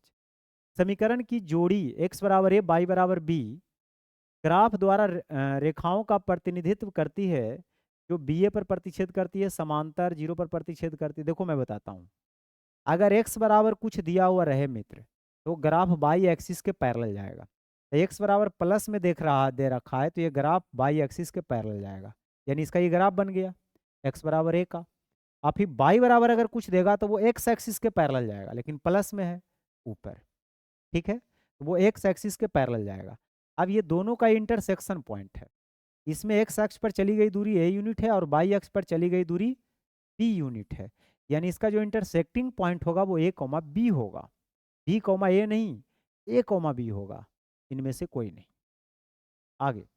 समीकरण की जोड़ी x बराबर a y बराबर b ग्राफ द्वारा रेखाओं का प्रतिनिधित्व करती है, जो बी ए पर प्रतिच्छेद करती है, समांतर 0 पर प्रतिच्छेद करती है। देखो मैं बताता हूँ, अगर x बराबर कुछ दिया हुआ रहे मित्र, तो ग्राफ बाई एक्सिस के पैरेलल जाएगा। x बराबर प्लस में दे रखा है, तो ये ग्राफ बाई एक्सिस के पैरेलल जाएगा, यानी इसका ये ग्राफ बन गया x बराबर a का। और फिर y बराबर अगर कुछ देगा तो वो x एक्सिस के पैरेलल जाएगा, लेकिन प्लस में है ऊपर, ठीक है, तो वो x एक्सिस के पैरेलल जाएगा। अब ये दोनों का इंटरसेक्शन पॉइंट है, इसमें x अक्ष पर चली गई दूरी a यूनिट है और y अक्ष पर चली गई दूरी b यूनिट है, यानी इसका जो इंटरसेक्टिंग पॉइंट होगा वो a, b होगा, b, a नहीं, a, b होगा, इनमें से कोई नहीं। आगे,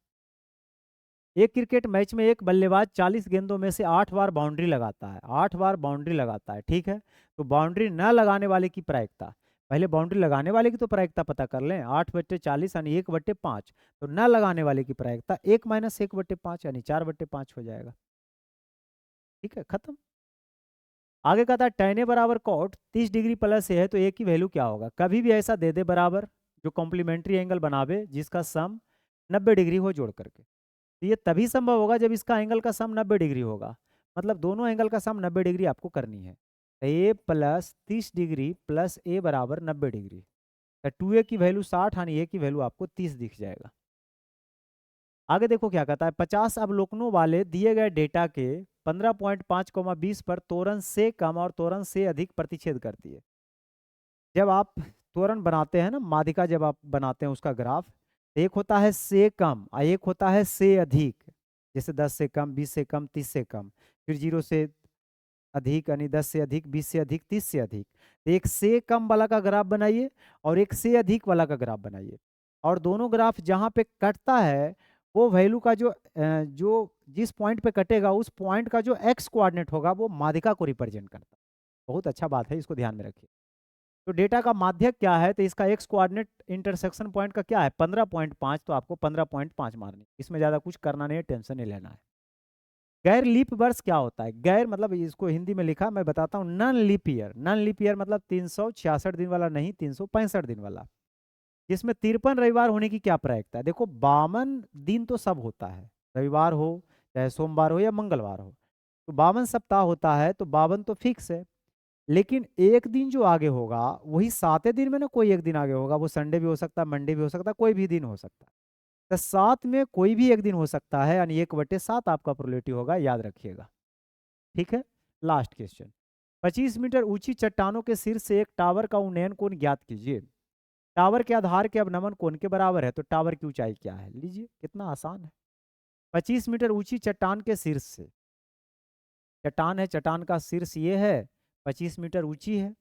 एक क्रिकेट मैच में एक बल्लेबाज 40 गेंदों में से 8 बार बाउंड्री लगाता है, 8 बार बाउंड्री लगाता है, ठीक है। तो बाउंड्री न लगाने वाले की प्रायिकता, पहले बाउंड्री लगाने वाले की तो प्रायिकता पता कर लें, 8/40 यानी 1/5, तो न लगाने वाले की प्रायिकता 1 - 1/5 यानी 4/5 हो जाएगा, ठीक है, खत्म। आगे कहता है tan a बराबर cot 30 डिग्री प्लस है, तो a की वैल्यू क्या होगा? कभी भी ऐसा दे दे बराबर, जो कॉम्प्लीमेंट्री एंगल बनावे जिसका सम 90 डिग्री हो जोड़ करके। तो ये तभी संभव होगा जब इसका एंगल का सम 90 डिग्री होगा, मतलब दोनों एंगल का सम 90 डिग्री आपको करनी है। तो ए प्लस 30 डिग्री प्लस ए बराबर 90 डिग्री। तो 2a की वैल्यू 60 यानी ए की वैल्यू आपको 30 दिख जाएगा। आगे देखो क्या कहता है, 50 अवलोकनों वाले दिए गए डेटा के 15.5, 20 पर त्वरण से कम और त्वरण से अधिक प्रतिच्छेद करती है। जब आप त्वरण बनाते हैं ना, माध्यिका जब आप बनाते हैं उसका ग्राफ, एक होता है से कम और एक होता है से अधिक। जैसे 10 से कम, 20 से कम, 30 से कम, फिर 0 से अधिक यानी 10 से अधिक, 20 से अधिक, 30 से अधिक। तो एक से कम वाला का ग्राफ बनाइए और एक से अधिक वाला का ग्राफ बनाइए, और दोनों ग्राफ जहाँ पे कटता है वो वैल्यू का जो जिस पॉइंट पे कटेगा उस पॉइंट का जो एक्स कोऑर्डिनेट होगा वो माध्यिका को रिप्रेजेंट करता है। बहुत अच्छा बात है, इसको ध्यान में रखिए। तो डेटा का माध्यक क्या है, तो इसका एक्स कोऑर्डिनेट इंटरसेक्शन पॉइंट का क्या है 15.5, तो आपको 15.5 मारनी, इसमें ज़्यादा कुछ करना नहीं है, टेंशन नहीं लेना है। गैर लीप वर्ष क्या होता है, गैर मतलब इसको हिंदी में लिखा मैं बताता हूँ, non leap year. Non leap year मतलब 366 दिन वाला नहीं, 365 दिन वाला, जिसमें 53 रविवार होने की क्या प्रायिकता है। देखो 52 दिन तो सब होता है, रविवार हो चाहे सोमवार हो या मंगलवार हो, तो 52 सप्ताह होता है, तो 52 तो फिक्स है। लेकिन एक दिन जो आगे होगा वही 7 दिन में ना, कोई एक दिन आगे होगा, वो संडे भी हो सकता है, मंडे भी हो सकता है, कोई भी दिन हो सकता है। तो 7 में कोई भी एक दिन हो सकता है, यानी 1/7 आपका प्रोबेबिलिटी होगा, याद रखिएगा। ठीक है। लास्ट क्वेश्चन, 25 मीटर ऊंची चट्टानों के शीर्ष से एक टावर का उन्नयन कोण ज्ञात कीजिए। टावर के आधार के अवनमन कोण के बराबर है, तो टावर की ऊंचाई क्या है, लीजिए कितना आसान है। 25 मीटर ऊंची चट्टान के शीर्ष से, चट्टान है, चट्टान का शीर्ष ये है, 25 मीटर ऊंची है,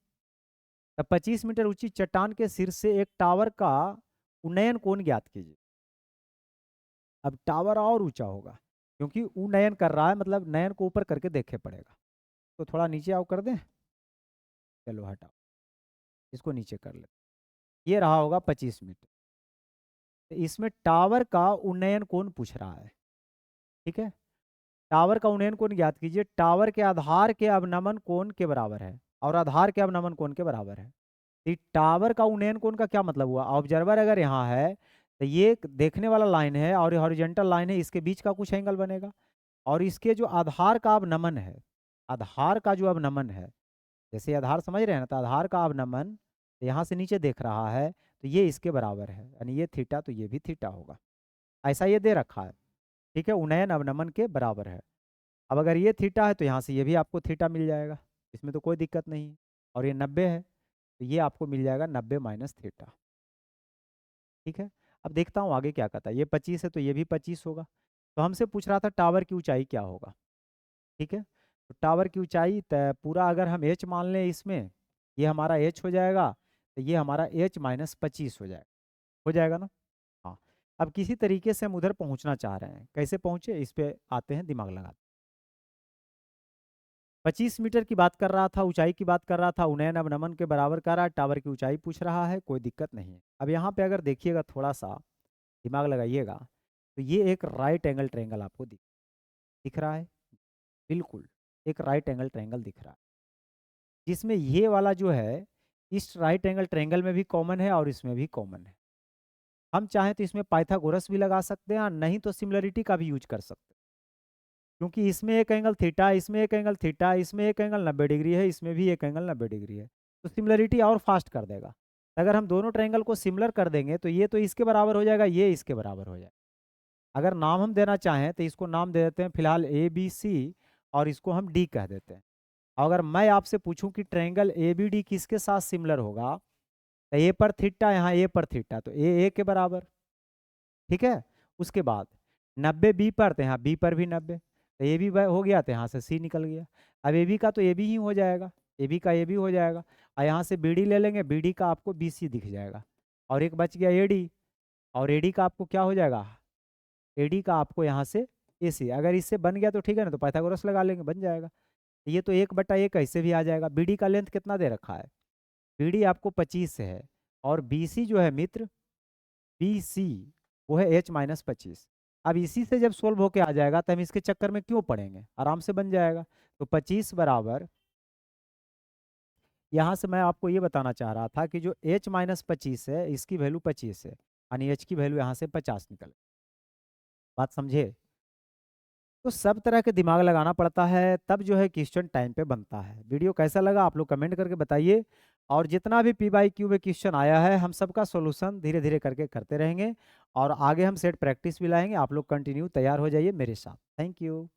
तब 25 मीटर ऊंची चट्टान के शीर्ष से एक टावर का उन्नयन कोण ज्ञात कीजिए। अब टावर और ऊंचा होगा, क्योंकि उन्नयन कर रहा है, मतलब नयन को ऊपर करके देखे पड़ेगा। तो थोड़ा नीचे आओ कर दें, चलो हटाओ, इसको नीचे कर ले। ये रहा होगा 25 मीटर। तो इसमें टावर का उन्नयन कोण पूछ रहा है। ठीक है, टावर का उन्नयन कोण ज्ञात कीजिए, टावर के आधार के अवनमन कोण के बराबर है, और आधार के अवनमन कोण के बराबर है। तो टावर का उन्नयन कोण का क्या मतलब हुआ, ऑब्जर्वर अगर यहाँ है तो ये देखने वाला लाइन है और ये हॉरिजॉन्टल लाइन है, इसके बीच का कुछ एंगल बनेगा, और इसके जो आधार का अवनमन है, आधार का जो अवनमन है, जैसे आधार समझ रहे हैं ना, तो आधार का अवनमन यहाँ से नीचे देख रहा है, तो ये इसके बराबर है, यानी ये थीटा, तो ये भी थीटा होगा, ऐसा ये दे रखा है। ठीक है, उन्नयन अवनमन के बराबर है। अब अगर ये थीटा है तो यहाँ से ये भी आपको थीटा मिल जाएगा, इसमें तो कोई दिक्कत नहीं है। और ये 90 है, तो ये आपको मिल जाएगा 90 माइनस थीटा। ठीक है, अब देखता हूँ आगे क्या कहता है। ये 25 है तो ये भी 25 होगा। तो हमसे पूछ रहा था टावर की ऊंचाई क्या होगा। ठीक है, तो टावर की ऊंचाई पूरा अगर हम एच मान लें इसमें, ये हमारा एच हो जाएगा, तो ये हमारा एच माइनस 25 हो जाएगा ना। हाँ, अब किसी तरीके से हम उधर पहुँचना चाह रहे हैं, कैसे पहुँचे इस पर आते हैं, दिमाग लगा। 25 मीटर की बात कर रहा था, ऊंचाई की बात कर रहा था, उन्नयन अवनमन के बराबर कर रहा है, टावर की ऊंचाई पूछ रहा है, कोई दिक्कत नहीं है। अब यहाँ पे अगर देखिएगा, थोड़ा सा दिमाग लगाइएगा, तो ये एक राइट एंगल ट्रायंगल आपको दिख रहा है, बिल्कुल एक राइट एंगल ट्रायंगल दिख रहा है, जिसमें ये वाला जो है इस राइट एंगल ट्रायंगल में भी कॉमन है और इसमें भी कॉमन है। हम चाहें तो इसमें पाइथागोरस भी लगा सकते हैं, नहीं तो सिमिलरिटी का भी यूज कर सकते हैं, क्योंकि इसमें एक एंगल थीटा, इसमें एक एंगल थीटा, इसमें एक एंगल 90 डिग्री है, इसमें भी एक एंगल 90 डिग्री है, तो सिमिलरिटी और फास्ट कर देगा। अगर हम दोनों ट्रायंगल को सिमिलर कर देंगे तो ये तो इसके बराबर हो जाएगा, ये इसके बराबर हो जाएगा। अगर नाम हम देना चाहें तो इसको नाम दे देते हैं फिलहाल ABC, और इसको हम D कह देते हैं। अगर मैं आपसे पूछूं कि ट्रायंगल ABD किसके साथ सिमिलर होगा, तो ए पर थीटा, यहाँ ए पर थीटा, तो ए के बराबर। ठीक है, उसके बाद 90 B पर, तो यहाँ B पर भी 90, तो ए भी हो गया, तो यहाँ से C निकल गया। अब ए बी का तो ए बी ही हो जाएगा, ए बी का ए बी हो जाएगा, और यहाँ से BD ले लेंगे, BD का आपको BC दिख जाएगा, और एक बच गया AD, और AD का आपको क्या हो जाएगा, AD का आपको यहाँ से AC। अगर इससे बन गया तो ठीक है ना, तो पाइथागोरस लगा लेंगे, बन जाएगा। ये तो 1/1 ऐसे भी आ जाएगा। BD का लेंथ कितना दे रखा है, BD आपको 25 है, और BC जो है मित्र, BC वो है H माइनस 25। अब इसी से जब सोल्व होके आ जाएगा तो हम इसके चक्कर में क्यों पड़ेंगे, आराम से बन जाएगा। तो 25 बराबर, यहाँ से मैं आपको ये बताना चाह रहा था कि जो H माइनस 25 है इसकी वैल्यू 25 है, यानी H की वैल्यू यहाँ से 50 निकले। बात समझे? तो सब तरह के दिमाग लगाना पड़ता है, तब जो है क्वेश्चन टाइम पे बनता है। वीडियो कैसा लगा आप लोग कमेंट करके बताइए, और जितना भी पी बाई क्यू में क्वेश्चन आया है हम सबका सॉल्यूशन धीरे धीरे करके करते रहेंगे, और आगे हम सेट प्रैक्टिस भी लाएंगे। आप लोग कंटिन्यू तैयार हो जाइए मेरे साथ। Thank you.